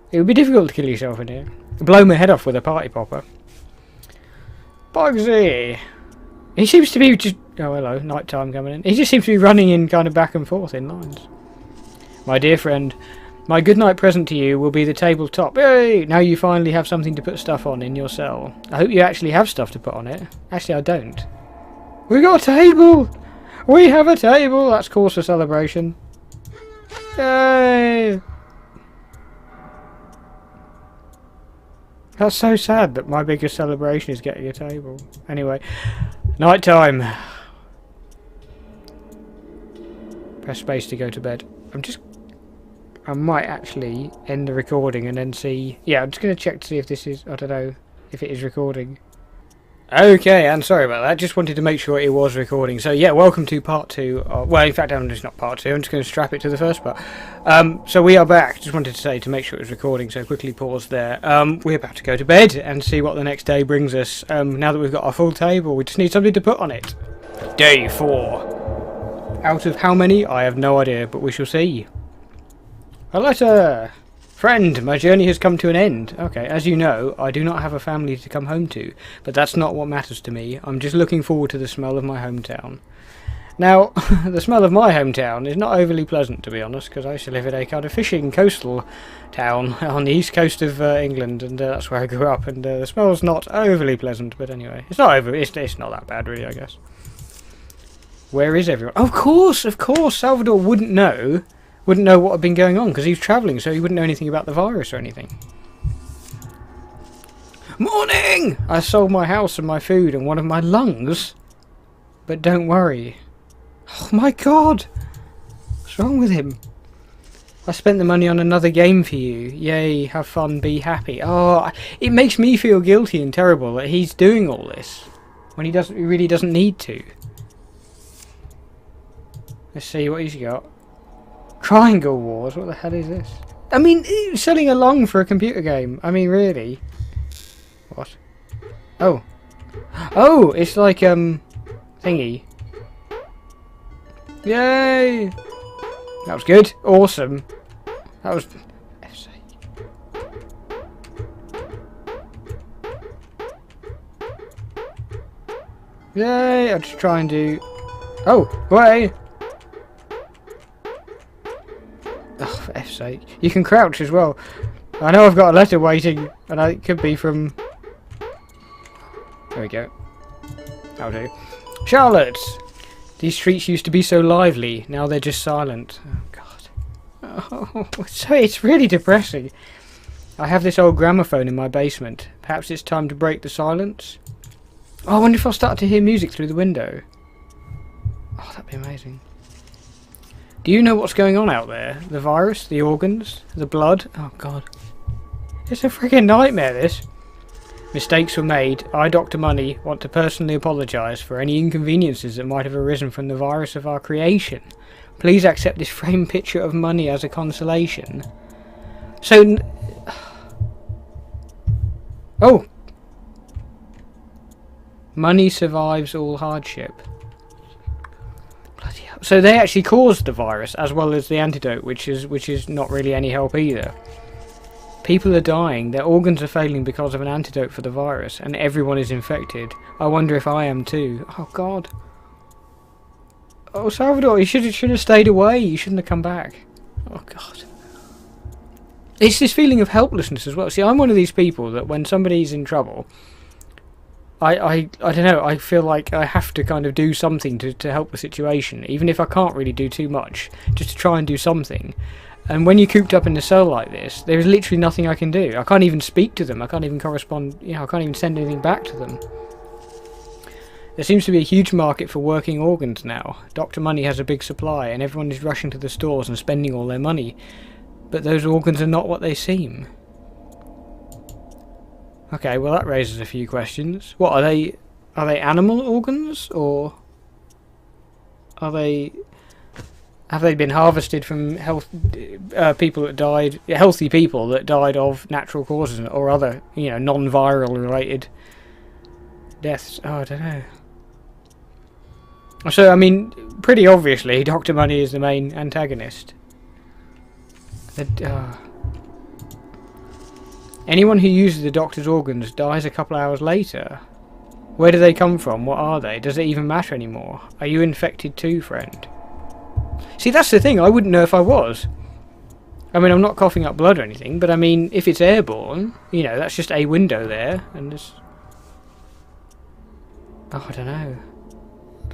It would be difficult to kill yourself in here. Blow my head off with a party popper. Bugsy! He seems to be just... Oh, hello, night time coming in. He just seems to be running in kind of back and forth in lines. My dear friend, my good night present to you will be the tabletop. Hey! Now you finally have something to put stuff on in your cell. I hope you actually have stuff to put on it. Actually, I don't. We got a table! We have a table! That's cause for celebration. Yay! That's so sad that my biggest celebration is getting a table. Anyway, night time. Press space to go to bed. I might actually end the recording and then see... Yeah, I'm just going to check to see if this is... I don't know if it is recording. Okay, and sorry about that. Just wanted to make sure it was recording. So yeah, welcome to part 2. Well, in fact, it's not part 2. I'm just going to strap it to the first part. So we are back. Just wanted to say to make sure it was recording, so quickly pause there. We're about to go to bed and see what the next day brings us. Now that we've got our full table, we just need something to put on it. Day 4. Out of how many? I have no idea, but we shall see. A letter! Friend, my journey has come to an end. Okay, as you know, I do not have a family to come home to, but that's not what matters to me. I'm just looking forward to the smell of my hometown. Now, the smell of my hometown is not overly pleasant, to be honest, because I used to live in a kind of fishing coastal town on the east coast of England, and that's where I grew up, and the smell's not overly pleasant, but anyway, it's not that bad, really, I guess. Where is everyone? Of course, Salvador wouldn't know what had been going on because he was travelling, so he wouldn't know anything about the virus or anything. Morning! I sold my house and my food and one of my lungs. But don't worry. Oh my god! What's wrong with him? I spent the money on another game for you. Yay, have fun, be happy. Oh, it makes me feel guilty and terrible that he's doing all this when he really doesn't need to. Let's see what he's got. Triangle Wars, what the hell is this? I mean, selling a lung for a computer game. I mean, really? What? Oh. Oh, it's like, thingy. Yay! That was good. Awesome. That was... F's sake. Yay! I'll just try and do... Oh, wait! Oh, for F's sake. You can crouch as well. I know I've got a letter waiting, and it could be from... There we go. That'll do. Charlotte! These streets used to be so lively, now they're just silent. Oh, God. Oh, it's really depressing. I have this old gramophone in my basement. Perhaps it's time to break the silence? Oh, I wonder if I'll start to hear music through the window. Oh, that'd be amazing. Do you know what's going on out there? The virus, the organs, the blood? Oh, God. It's a freaking nightmare, this. Mistakes were made. I, Dr. Money, want to personally apologise for any inconveniences that might have arisen from the virus of our creation. Please accept this framed picture of Money as a consolation. So... Oh! Money survives all hardship. Bloody hell. So they actually caused the virus as well as the antidote, which is not really any help either. People are dying, their organs are failing because of an antidote for the virus, and everyone is infected. I wonder if I am too. Oh, God. Oh, Salvador, you should have stayed away. You shouldn't have come back. Oh, God. It's this feeling of helplessness as well. See, I'm one of these people that when somebody's in trouble, I don't know, I feel like I have to kind of do something to help the situation, even if I can't really do too much, just to try and do something. And when you're cooped up in the cell like this, there is literally nothing I can do. I can't even speak to them. I can't even correspond. You know, I can't even send anything back to them. There seems to be a huge market for working organs now. Dr. Money has a big supply, and everyone is rushing to the stores and spending all their money. But those organs are not what they seem. Okay, well that raises a few questions. What are they? Are they animal organs or Are they? Have they been harvested from people that died, healthy people that died of natural causes or other, non-viral related deaths? Oh, I don't know. So, I mean, pretty obviously, Dr. Money is the main antagonist. Anyone who uses the Doctor's organs dies a couple hours later. Where do they come from? What are they? Does it even matter anymore? Are you infected too, friend? See, that's the thing. I wouldn't know if I was. I mean, I'm not coughing up blood or anything, but I mean, if it's airborne, that's just a window there, and there's... Oh, I don't know.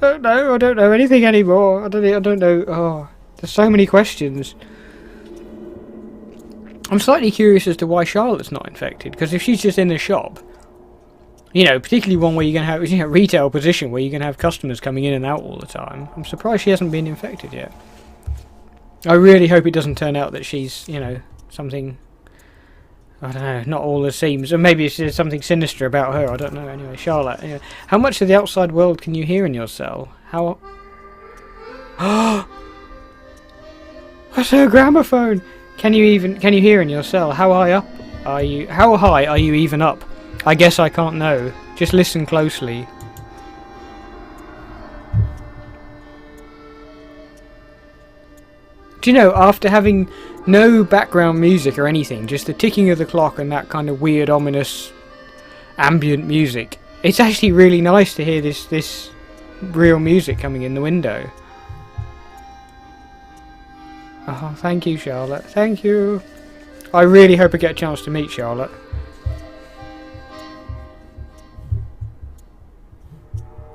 I don't know anything anymore. I don't know. Oh, there's so many questions. I'm slightly curious as to why Charlotte's not infected, because if she's just in the shop, particularly one where you're going to have, retail position where you're going to have customers coming in and out all the time, I'm surprised she hasn't been infected yet. I really hope it doesn't turn out that she's, something, I don't know, not all as seems, or maybe there's something sinister about her, I don't know. Anyway, Charlotte, anyway. How much of the outside world can you hear in your cell? How... That's her gramophone! Can you hear in your cell? How high up are you? How high are you even up? I guess I can't know. Just listen closely. Do you know, after having no background music or anything, just the ticking of the clock and that kind of weird, ominous, ambient music, it's actually really nice to hear this real music coming in the window. Oh, thank you, Charlotte. Thank you. I really hope I get a chance to meet Charlotte.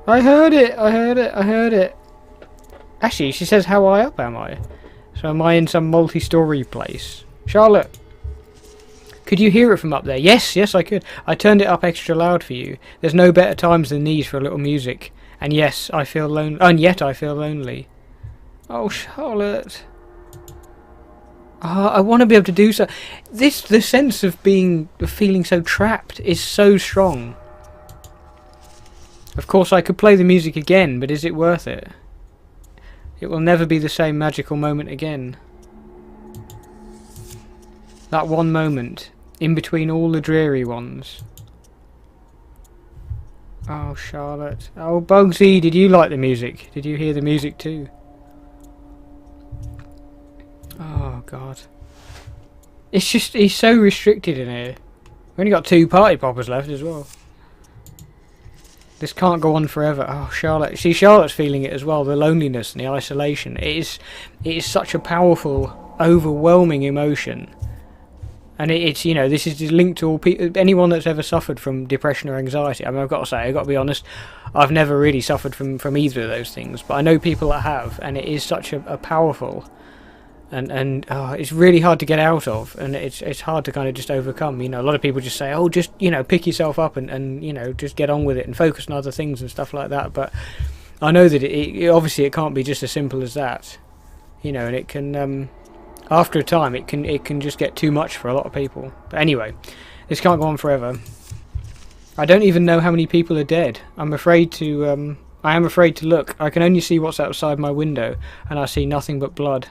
I heard it. Actually, she says, how high up am I? So am I in some multi-story place? Charlotte, could you hear it from up there? Yes, I could. I turned it up extra loud for you. There's no better times than these for a little music. And yes, I feel lonely. And yet I feel lonely. Oh, Charlotte. I want to be able to do so. The sense of feeling so trapped is so strong. Of course, I could play the music again, but is it worth it? It will never be the same magical moment again. That one moment, in between all the dreary ones. Oh, Charlotte. Oh, Bugsy, did you like the music? Did you hear the music too? Oh, God. He's so restricted in here. We've only got 2 party poppers left as well. This can't go on forever. Oh, Charlotte. See, Charlotte's feeling it as well, the loneliness and the isolation. It is such a powerful, overwhelming emotion. And it's, this is linked to all people, anyone that's ever suffered from depression or anxiety. I mean, I've got to be honest, I've never really suffered from either of those things, but I know people that have, and it is such a powerful... And it's really hard to get out of, and it's hard to kind of just overcome. A lot of people just say, oh, just pick yourself up and just get on with it and focus on other things and stuff like that. But I know that it obviously it can't be just as simple as that, and it can after a time it can just get too much for a lot of people. But anyway, this can't go on forever. I don't even know how many people are dead. I am afraid to look. I can only see what's outside my window, and I see nothing but blood.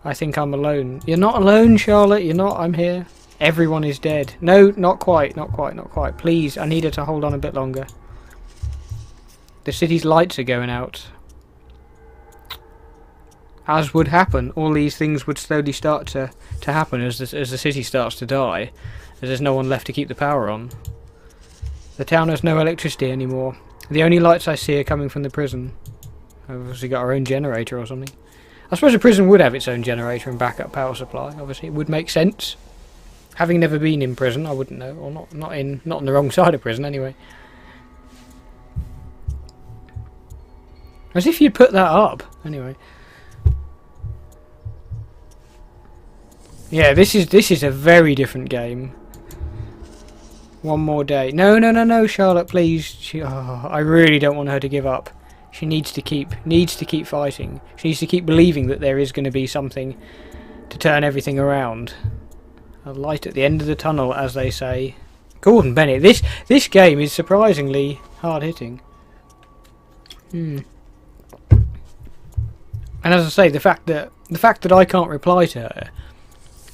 I think I'm alone. You're not alone, Charlotte. You're not. I'm here. Everyone is dead. No, not quite. Not quite. Please, I need her to hold on a bit longer. The city's lights are going out. As would happen, all these things would slowly start to happen as the city starts to die, as there's no one left to keep the power on. The town has no electricity anymore. The only lights I see are coming from the prison. I've obviously got our own generator or something. I suppose a prison would have its own generator and backup power supply. Obviously, it would make sense. Having never been in prison, I wouldn't know, or not on the wrong side of prison anyway. As if you'd put that up. Anyway. Yeah, this is a very different game. One more day. No, Charlotte, please. I really don't want her to give up. She needs to keep fighting. She needs to keep believing that there is going to be something to turn everything around. A light at the end of the tunnel, as they say. Gordon Bennett. This game is surprisingly hard hitting. And as I say, the fact that I can't reply to her,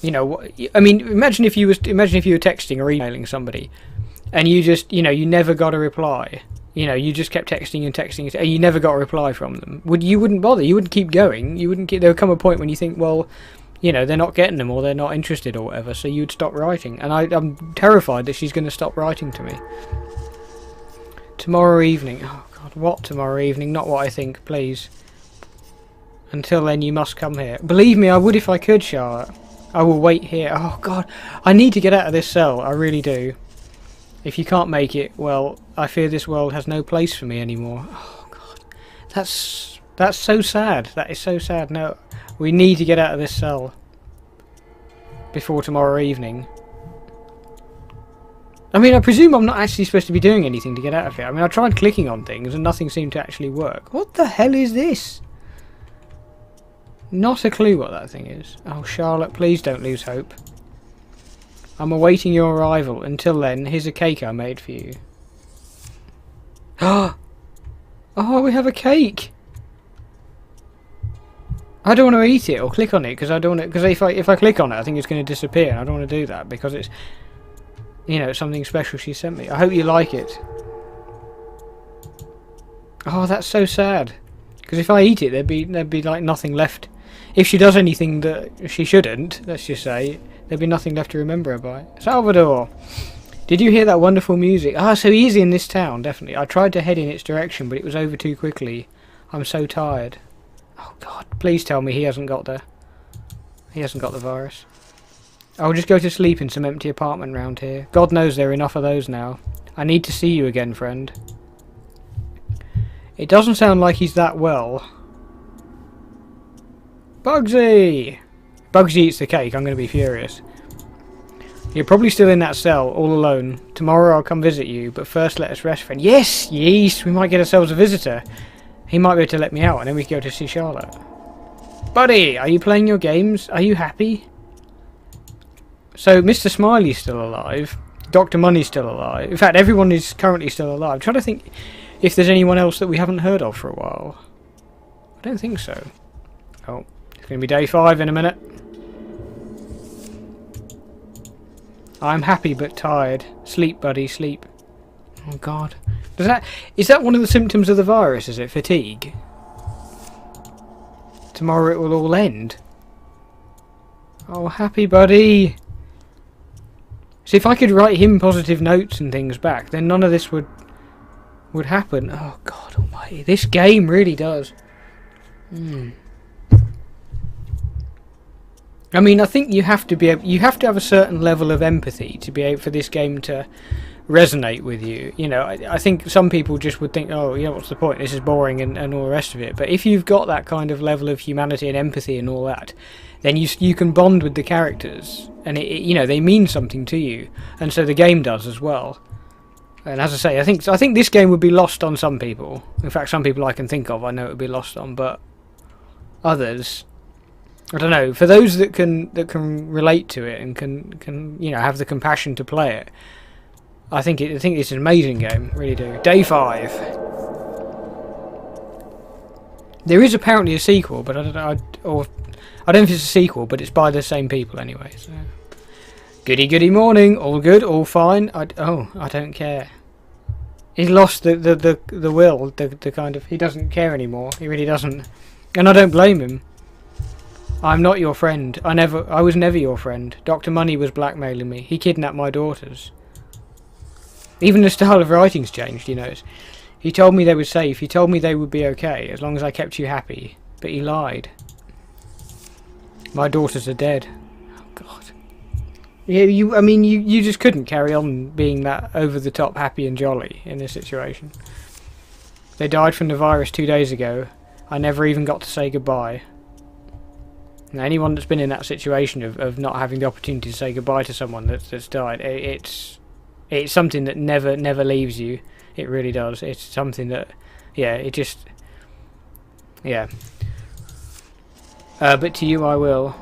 you know, I mean, imagine if you were texting or emailing somebody, and you just, you know, you never got a reply. You know, you just kept texting and texting, and you never got a reply from them. You wouldn't bother. You wouldn't keep going. There would come a point when you think, well, you know, they're not getting them, or they're not interested, or whatever. So you'd stop writing. And I'm terrified that she's going to stop writing to me. Tomorrow evening. Oh God, what tomorrow evening? Not what I think, please. Until then, you must come here. Believe me, I would if I could, Charlotte. I will wait here. Oh God, I need to get out of this cell. I really do. If you can't make it, well, I fear this world has no place for me anymore. Oh God, that's so sad. That is so sad. No, we need to get out of this cell before tomorrow evening. I mean, I presume I'm not actually supposed to be doing anything to get out of here. I mean, I tried clicking on things and nothing seemed to actually work. What the hell is this? Not a clue what that thing is. Oh, Charlotte, please don't lose hope. I'm awaiting your arrival. Until then, here's a cake I made for you. Oh, we have a cake. I don't want to eat it or click on it because I don't want to. Because if I click on it, I think it's going to disappear, and I don't want to do that because it's, you know, something special she sent me. I hope you like it. Oh, that's so sad. Because if I eat it, there'd be like nothing left. If she does anything that she shouldn't, let's just say, there'd be nothing left to remember her by. Salvador, did you hear that wonderful music? Ah, so he is in this town, definitely. I tried to head in its direction, but it was over too quickly. I'm so tired. Oh God, please tell me he hasn't got the virus. I'll just go to sleep in some empty apartment round here. God knows there are enough of those now. I need to see you again, friend. It doesn't sound like he's that well. Bugsy! Bugsy eats the cake, I'm going to be furious. You're probably still in that cell, all alone. Tomorrow I'll come visit you, but first let us rest, friend. Yes! Yes! We might get ourselves a visitor. He might be able to let me out, and then we can go to see Charlotte. Buddy, are you playing your games? Are you happy? So, Mr. Smiley's still alive. Dr. Money's still alive. In fact, everyone is currently still alive. I'm trying to think if there's anyone else that we haven't heard of for a while. I don't think so. Oh, it's going to be day 5 in a minute. I'm happy but tired. Sleep, buddy, sleep. Oh God. Is that one of the symptoms of the virus, is it? Fatigue? Tomorrow it will all end. Oh, happy buddy. See, if I could write him positive notes and things back, then none of this would happen. Oh God almighty. This game really does. I mean, I think you have to have a certain level of empathy to be able for this game to resonate with you. You know, I think some people just would think, oh, yeah, what's the point? This is boring and all the rest of it. But if you've got that kind of level of humanity and empathy and all that, then you can bond with the characters, and you know, they mean something to you, and so the game does as well. And as I say, I think this game would be lost on some people. In fact, some people I can think of, I know it would be lost on, but others, I don't know. For those that can relate to it and can you know, have the compassion to play it, I think it's an amazing game. Really do. Day 5. There is apparently a sequel, but I don't know if it's a sequel, but it's by the same people anyway. So, goody morning. All good, all fine. I don't care. He lost the will, the kind of, he doesn't care anymore. He really doesn't, and I don't blame him. I'm not your friend. I was never your friend. Dr. Money was blackmailing me. He kidnapped my daughters. Even the style of writing's changed, you know. He told me they were safe. He told me they would be okay as long as I kept you happy. But he lied. My daughters are dead. Oh God. Yeah, I mean, you just couldn't carry on being that over-the-top happy and jolly in this situation. They died from the virus 2 days ago. I never even got to say goodbye. Now, anyone that's been in that situation of not having the opportunity to say goodbye to someone that's died, it's something that never leaves you. It really does. It's something that, yeah, it just, yeah. But to you I will.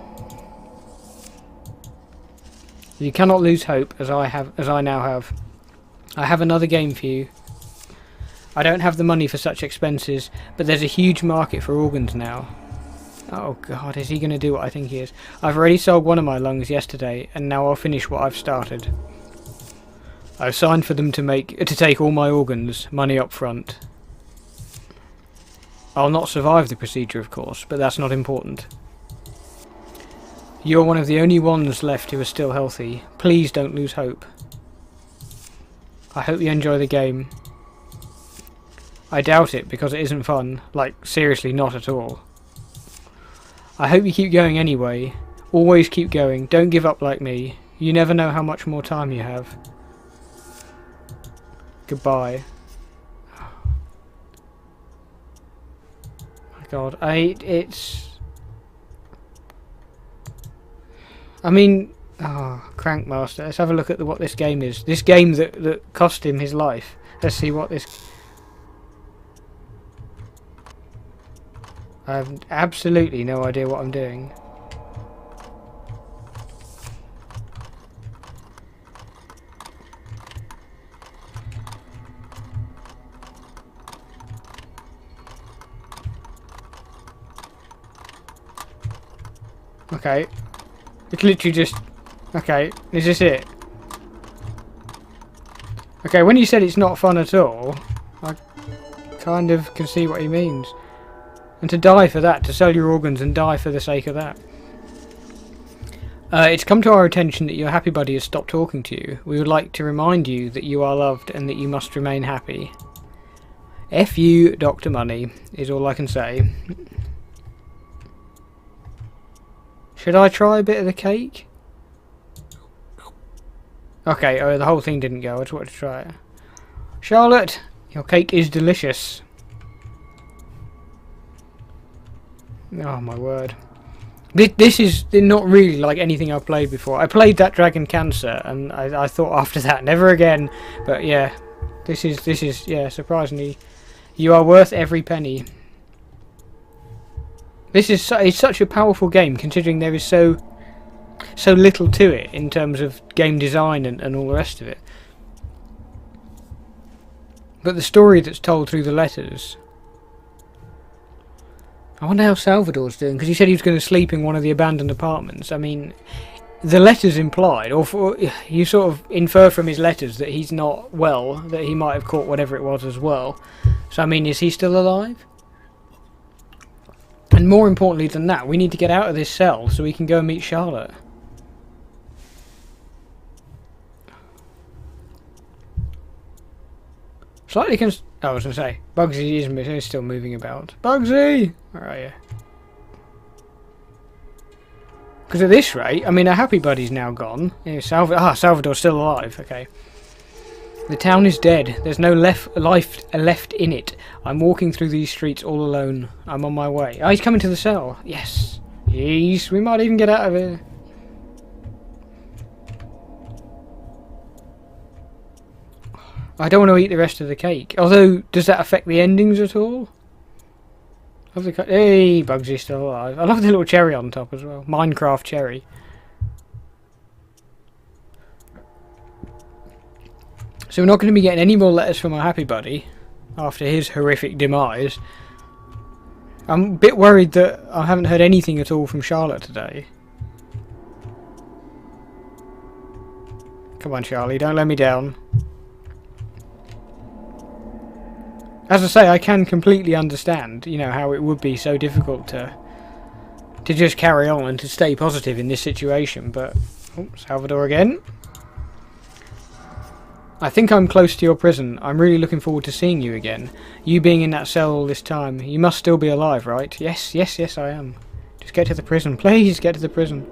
You cannot lose hope, as I now have. I have another game for you. I don't have the money for such expenses, but there's a huge market for organs now. Oh god, is he going to do what I think he is? I've already sold one of my lungs yesterday, and now I'll finish what I've started. I've signed for them to take all my organs, money up front. I'll not survive the procedure, of course, but that's not important. You're one of the only ones left who are still healthy. Please don't lose hope. I hope you enjoy the game. I doubt it, because it isn't fun. Like, seriously, not at all. I hope you keep going anyway. Always keep going. Don't give up like me. You never know how much more time you have. Goodbye. My god, I mean, Crankmaster. Let's have a look at what this game is. This game that cost him his life. Let's see what this... I have absolutely no idea what I'm doing. Okay. It's literally just... Okay, is this it? Okay, when you said it's not fun at all, I kind of can see what he means. And to die for that, to sell your organs and die for the sake of that. It's come to our attention that your happy buddy has stopped talking to you. We would like to remind you that you are loved and that you must remain happy. F you, Dr. Money, is all I can say. Should I try a bit of the cake? Okay, the whole thing didn't go. I just wanted to try it. Charlotte, your cake is delicious. Oh my word. This is not really like anything I've played before. I played that Dragon Cancer and I thought after that never again. But yeah, this is yeah, surprisingly, you are worth every penny. This is it's such a powerful game considering there is so little to it in terms of game design and all the rest of it. But the story that's told through the letters... I wonder how Salvador's doing, because he said he was going to sleep in one of the abandoned apartments. I mean, the letters implied, or you sort of infer from his letters that he's not well, that he might have caught whatever it was as well. So, I mean, is he still alive? And more importantly than that, we need to get out of this cell so we can go and meet Charlotte. Slightly I was going to say, Bugsy is still moving about. Bugsy! Where are you? Because at this rate, I mean, our happy buddy's now gone. Yeah, Salvador's still alive. Okay. The town is dead. There's no life left in it. I'm walking through these streets all alone. I'm on my way. Oh, he's coming to the cell. Yes. Yes, we might even get out of here. I don't want to eat the rest of the cake. Although, does that affect the endings at all? Hey, Bugsy's still alive. I love the little cherry on top as well. Minecraft cherry. So we're not going to be getting any more letters from our happy buddy after his horrific demise. I'm a bit worried that I haven't heard anything at all from Charlotte today. Come on, Charlie, don't let me down. As I say, I can completely understand, you know, how it would be so difficult to just carry on and to stay positive in this situation, but... Oh, Salvador again. I think I'm close to your prison. I'm really looking forward to seeing you again. You being in that cell all this time. You must still be alive, right? Yes, yes, yes, I am. Just get to the prison. Please, get to the prison.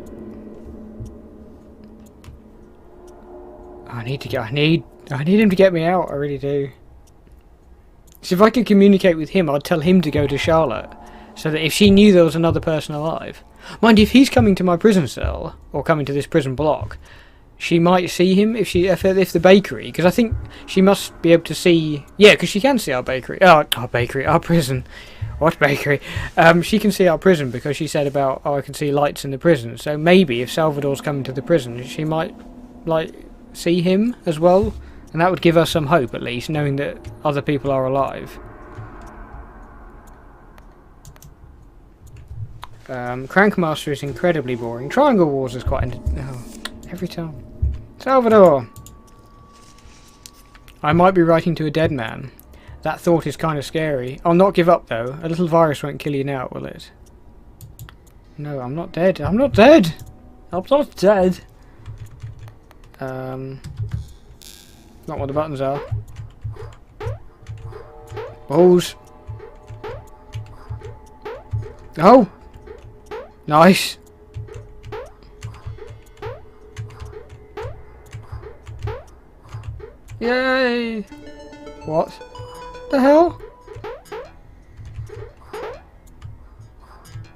I need him to get me out, I really do. So if I could communicate with him, I'd tell him to go to Charlotte, so that if she knew there was another person alive... Mind you, if he's coming to my prison cell, or coming to this prison block, she might see him if the bakery, because I think she must be able to see... Yeah, because she can see our bakery. Our prison. What bakery? She can see our prison, because she said about, I can see lights in the prison. So maybe if Salvador's coming to the prison, she might, like, see him as well. And that would give us some hope, at least, knowing that other people are alive. Crankmaster is incredibly boring. Triangle Wars is quite... every time. Salvador! I might be writing to a dead man. That thought is kind of scary. I'll not give up, though. A little virus won't kill you now, will it? No, I'm not dead. I'm not dead! I'm not dead! Not what the buttons are. Balls. Oh! Nice! Yay! What the hell?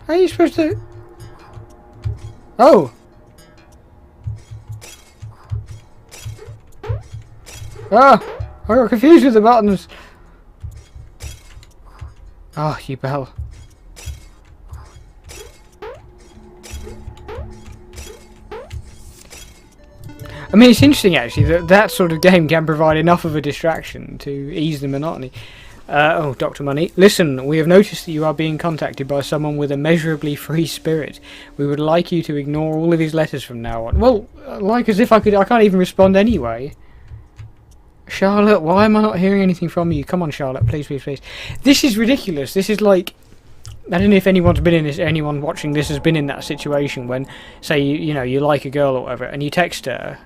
How are you supposed to... Oh! Ah! I got confused with the buttons. Ah, you bell. I mean, it's interesting actually that that sort of game can provide enough of a distraction to ease the monotony. Oh, Dr. Money. Listen, we have noticed that you are being contacted by someone with a measurably free spirit. We would like you to ignore all of his letters from now on. Well, like as if I could... I can't even respond anyway. Charlotte, why am I not hearing anything from you? Come on, Charlotte, please, please, please. This is ridiculous. This is like... I don't know if anyone's been in this... Anyone watching this has been in that situation when, say, you know, you like a girl or whatever, and you text her...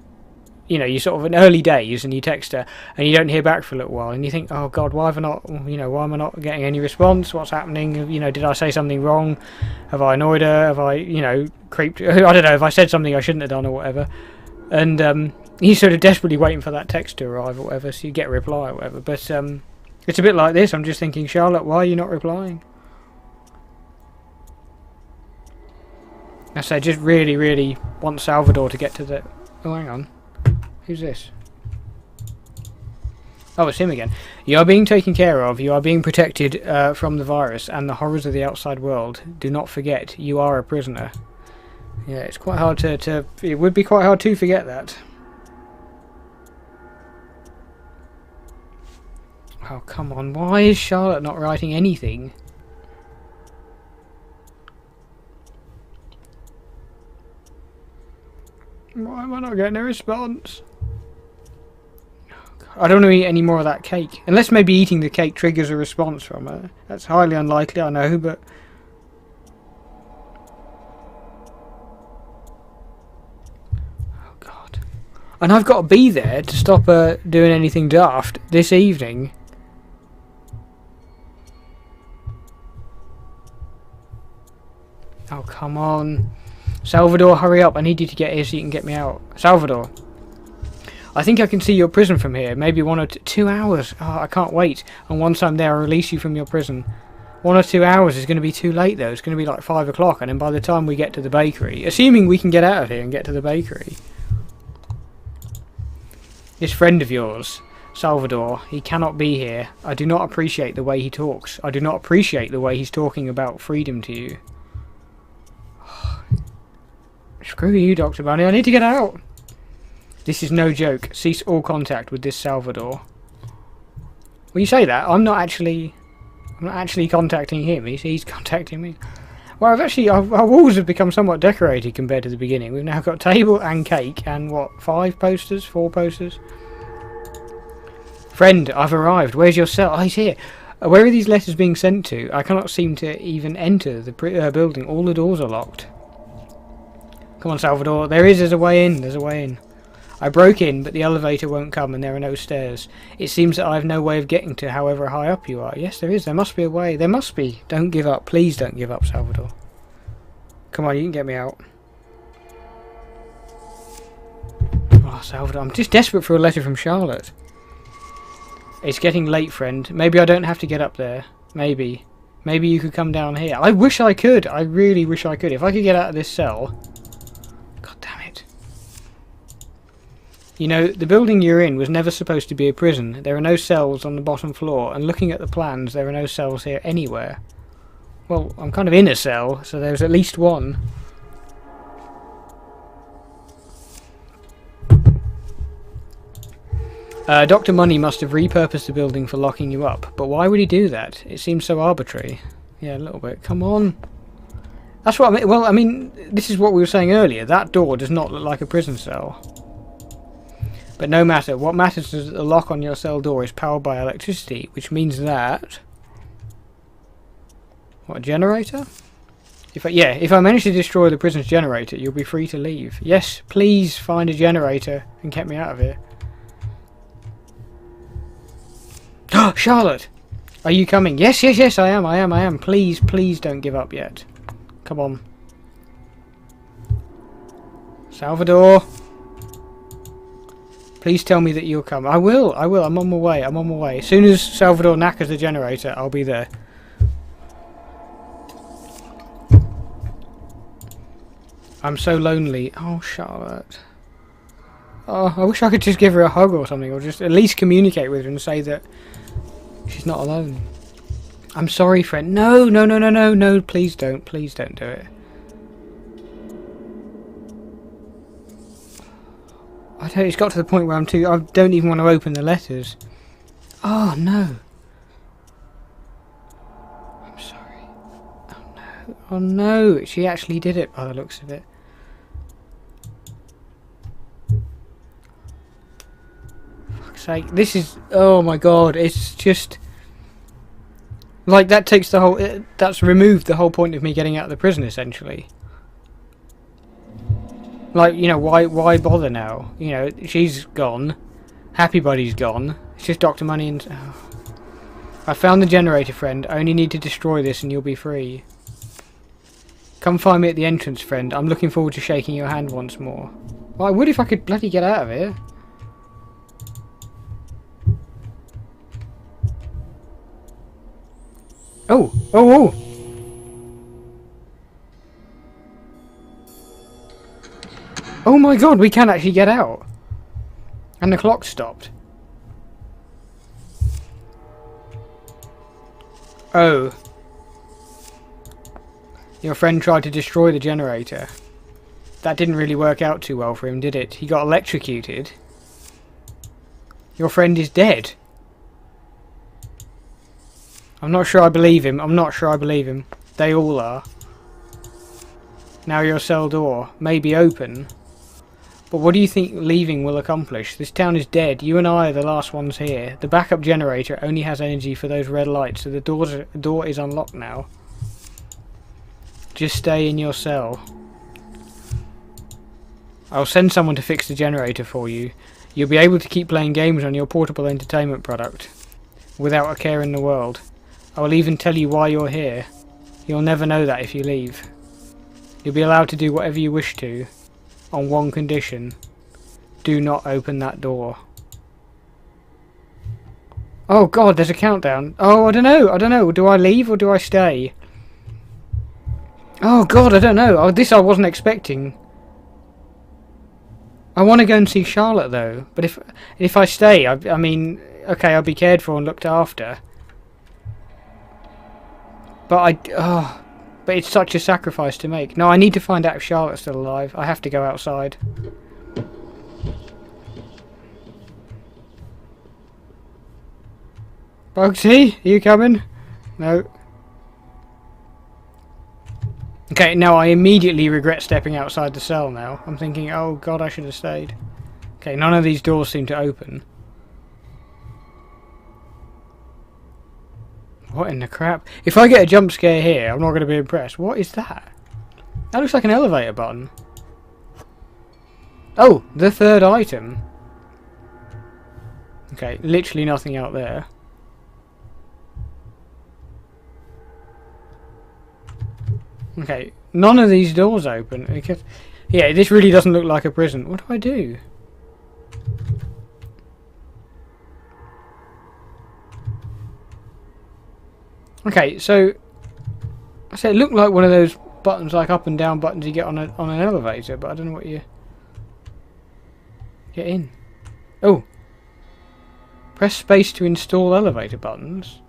You know, you sort of in early days, and you text her, and you don't hear back for a little while, and you think, oh God, why have I not, you know, why am I not getting any response? What's happening? You know, did I say something wrong? Have I annoyed her? Have I, you know, creeped? I don't know. If I said something I shouldn't have done or whatever, and you're sort of desperately waiting for that text to arrive or whatever, so you get a reply or whatever. But it's a bit like this. I'm just thinking, Charlotte, why are you not replying? I say, just really, really want Salvador to get to the. Oh, hang on. Who's this? Oh, it's him again. You are being taken care of. You are being protected from the virus and the horrors of the outside world. Do not forget, you are a prisoner. Yeah, it's quite hard to it would be quite hard to forget that. Oh, come on. Why is Charlotte not writing anything? Why am I not getting a response? I don't want to eat any more of that cake. Unless maybe eating the cake triggers a response from her. That's highly unlikely, I know, but... Oh, God. And I've got to be there to stop her doing anything daft this evening. Oh, come on. Salvador, hurry up. I need you to get here so you can get me out. Salvador. I think I can see your prison from here. Maybe 1 or 2 hours. Oh, I can't wait. And once I'm there, I'll release you from your prison. 1 or 2 hours is going to be too late, though. It's going to be like 5 o'clock. And then by the time we get to the bakery... Assuming we can get out of here and get to the bakery. This friend of yours, Salvador, he cannot be here. I do not appreciate the way he talks. I do not appreciate the way he's talking about freedom to you. Screw you, Dr. Bunny. I need to get out. This is no joke. Cease all contact with this Salvador. When you say that, I'm not actually contacting him. He's contacting me. Well, our walls have become somewhat decorated compared to the beginning. We've now got table and cake and what, 5 posters, 4 posters. Friend, I've arrived. Where's your cell? Oh, he's here. Where are these letters being sent to? I cannot seem to even enter the building. All the doors are locked. Come on, Salvador. There's a way in. There's a way in. I broke in, but the elevator won't come and there are no stairs. It seems that I have no way of getting to however high up you are. Yes, there is. There must be a way. There must be. Don't give up. Please don't give up, Salvador. Come on, you can get me out. Oh, Salvador. I'm just desperate for a letter from Charlotte. It's getting late, friend. Maybe I don't have to get up there. Maybe. Maybe you could come down here. I wish I could. I really wish I could. If I could get out of this cell... You know, the building you're in was never supposed to be a prison. There are no cells on the bottom floor, and looking at the plans, there are no cells here anywhere. Well, I'm kind of in a cell, so there's at least one. Dr. Money must have repurposed the building for locking you up, but why would he do that? It seems so arbitrary. Yeah, a little bit. Come on. That's what I mean. Well, I mean, this is what we were saying earlier. That door does not look like a prison cell. But no matter. What matters is that the lock on your cell door is powered by electricity, which means that... What, a generator? If I manage to destroy the prison's generator, you'll be free to leave. Yes, please find a generator and get me out of here. Charlotte! Are you coming? Yes, yes, yes, I am. Please, please don't give up yet. Come on. Salvador! Please tell me that you'll come. I will. I'm on my way. As soon as Salvador knackers the generator, I'll be there. I'm so lonely. Oh, Charlotte. Oh, I wish I could just give her a hug or something, or just at least communicate with her and say that she's not alone. I'm sorry, friend. No, please don't do it. It's got to the point where I don't even want to open the letters. Oh, no. I'm sorry. Oh, no. Oh, no. She actually did it by the looks of it. Fuck's sake. This is... Oh, my God. It's just... Like, that takes the whole... That's removed the whole point of me getting out of the prison, essentially. Like, you know, why bother now? You know, she's gone. Happy Buddy's gone. It's just Dr. Money and... Oh. I found the generator, friend. I only need to destroy this and you'll be free. Come find me at the entrance, friend. I'm looking forward to shaking your hand once more. Well, I would if I could bloody get out of here. Oh! Oh! Oh my God, we can actually get out. And the clock stopped. Oh. Your friend tried to destroy the generator. That didn't really work out too well for him, did it? He got electrocuted. Your friend is dead. I'm not sure I believe him. They all are. Now your cell door may be open. But what do you think leaving will accomplish? This town is dead. You and I are the last ones here. The backup generator only has energy for those red lights, so the door is unlocked now. Just stay in your cell. I'll send someone to fix the generator for you. You'll be able to keep playing games on your portable entertainment product without a care in the world. I will even tell you why you're here. You'll never know that if you leave. You'll be allowed to do whatever you wish to, on one condition. Do not open that door. Oh God, there's a countdown. Oh, I don't know. Do I leave or do I stay? Oh God, I don't know. Oh, this I wasn't expecting. I want to go and see Charlotte though. But if I stay, I mean, okay, I'll be cared for and looked after. But but it's such a sacrifice to make. No, I need to find out if Charlotte's still alive. I have to go outside. Bugsy, are you coming? No. Okay, now I immediately regret stepping outside the cell now. I'm thinking, oh God, I should have stayed. Okay, none of these doors seem to open. What in the crap? If I get a jump scare here, I'm not going to be impressed. What is that? That looks like an elevator button. Oh, the third item. Okay, literally nothing out there. Okay, none of these doors open. Because, yeah, this really doesn't look like a prison. What do I do? Okay, so I said it looked like one of those buttons, like up and down buttons you get on an elevator, but I don't know what you get in. Oh, press space to install elevator buttons.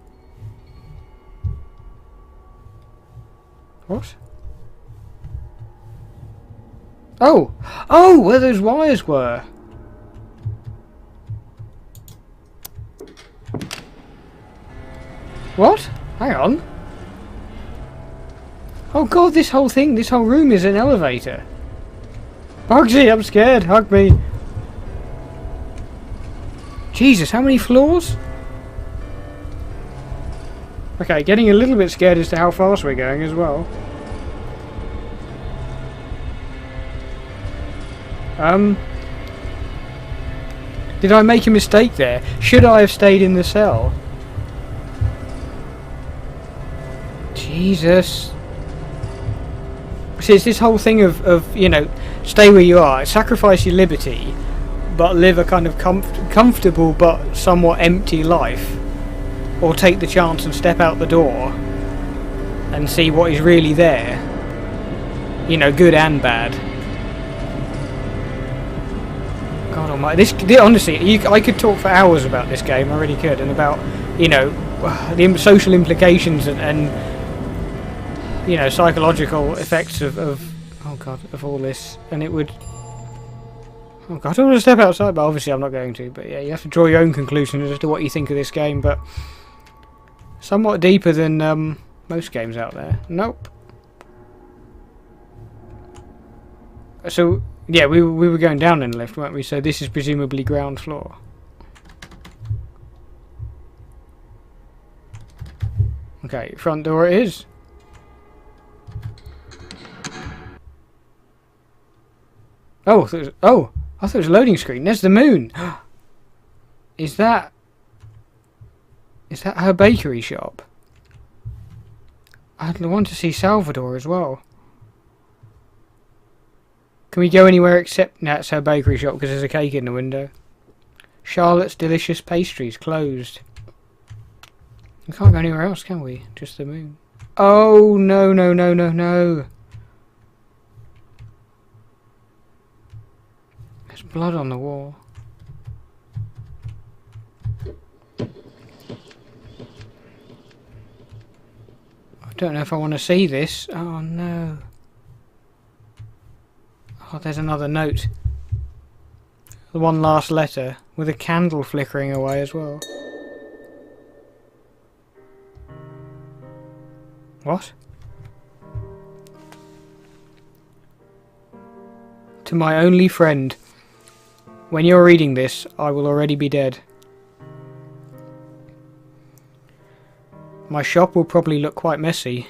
What? Oh, oh, where those wires were. What? Hang on. Oh god, this whole thing, this whole room is an elevator. Bugsy, I'm scared. Hug me. Jesus, how many floors? Okay, getting a little bit scared as to how fast we're going as well. Did I make a mistake there? Should I have stayed in the cell? Jesus. See, it's this whole thing of, you know, stay where you are, sacrifice your liberty, but live a kind of comfortable but somewhat empty life. Or take the chance and step out the door and see what is really there. You know, good and bad. God almighty, this honestly, I could talk for hours about this game, I really could, and about, you know, the social implications and you know, psychological effects of oh god, of all this, and it would, oh god, I don't want to step outside, but obviously I'm not going to, but yeah, you have to draw your own conclusions as to what you think of this game, but somewhat deeper than most games out there. Nope. So yeah, we were going down in the lift, weren't we? So this is presumably ground floor. Okay, front door it is. Oh, I thought it was a loading screen. There's the moon. Is that her bakery shop? I'd want to see Salvador as well. Can we go anywhere except that's her bakery shop because there's a cake in the window? Charlotte's Delicious Pastries closed. We can't go anywhere else, can we? Just the moon. Oh no no no no no! There's blood on the wall. I don't know if I want to see this. Oh no. Oh, there's another note. The one last letter with a candle flickering away as well. What? To my only friend. When you're reading this, I will already be dead. My shop will probably look quite messy.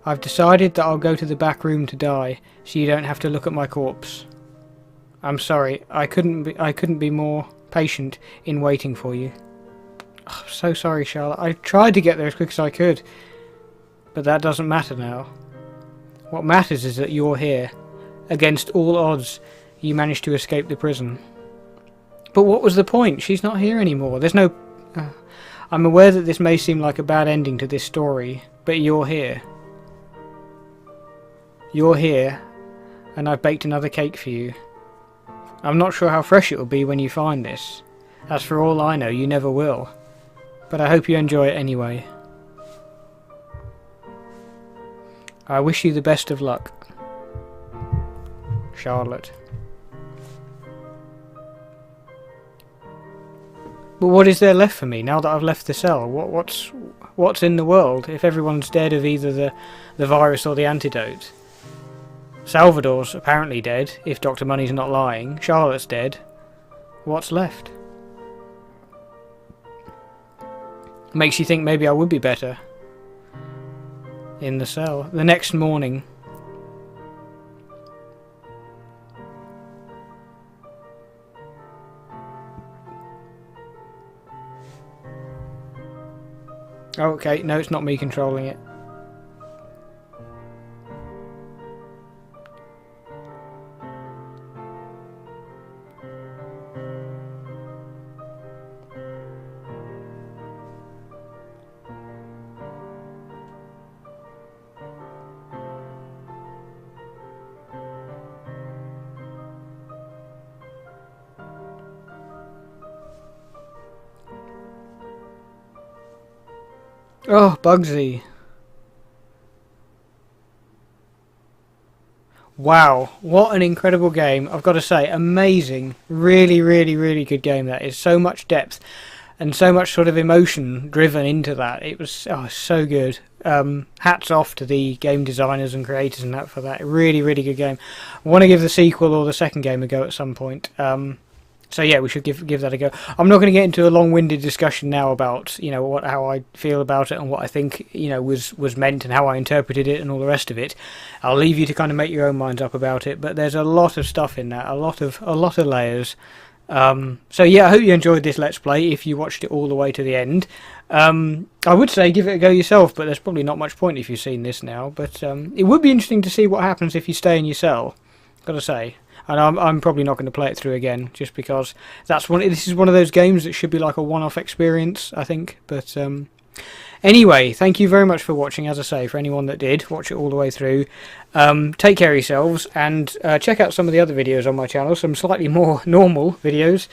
I've decided that I'll go to the back room to die, so you don't have to look at my corpse. I'm sorry, I couldn't be more patient in waiting for you. Oh, I'm so sorry, Charlotte. I tried to get there as quick as I could, but that doesn't matter now. What matters is that you're here. Against all odds, you managed to escape the prison. But what was the point? She's not here anymore. There's no... I'm aware that this may seem like a bad ending to this story, but you're here. You're here, and I've baked another cake for you. I'm not sure how fresh it will be when you find this. As for all I know, you never will. But I hope you enjoy it anyway. I wish you the best of luck. Charlotte. But what is there left for me now that I've left the cell? What's in the world if everyone's dead of either the virus or the antidote? Salvador's apparently dead, if Dr. Money's not lying. Charlotte's dead. What's left? Makes you think maybe I would be better in the cell. The next morning. Oh, okay, no, it's not me controlling it. Oh, Bugsy. Wow, what an incredible game. I've got to say, amazing. Really, really, really good game that is. So much depth. and so much sort of emotion driven into that. It was so good. Hats off to the game designers and creators and that for that. Really, really good game. I want to give the sequel or the second game a go at some point. So yeah, we should give that a go. I'm not going to get into a long-winded discussion now about how I feel about it and what I think was meant and how I interpreted it and all the rest of it. I'll leave you to kind of make your own minds up about it. But there's a lot of stuff in that, a lot of layers. So yeah, I hope you enjoyed this Let's Play if you watched it all the way to the end. I would say give it a go yourself, but there's probably not much point if you've seen this now. But it would be interesting to see what happens if you stay in your cell, gotta say. And I'm probably not going to play it through again, just because this is one of those games that should be like a one-off experience, I think. But anyway, thank you very much for watching. As I say, for anyone that did watch it all the way through, take care of yourselves, and check out some of the other videos on my channel, some slightly more normal videos,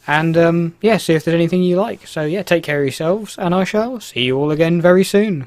and yeah, see if there's anything you like. So yeah, take care of yourselves, and I shall see you all again very soon.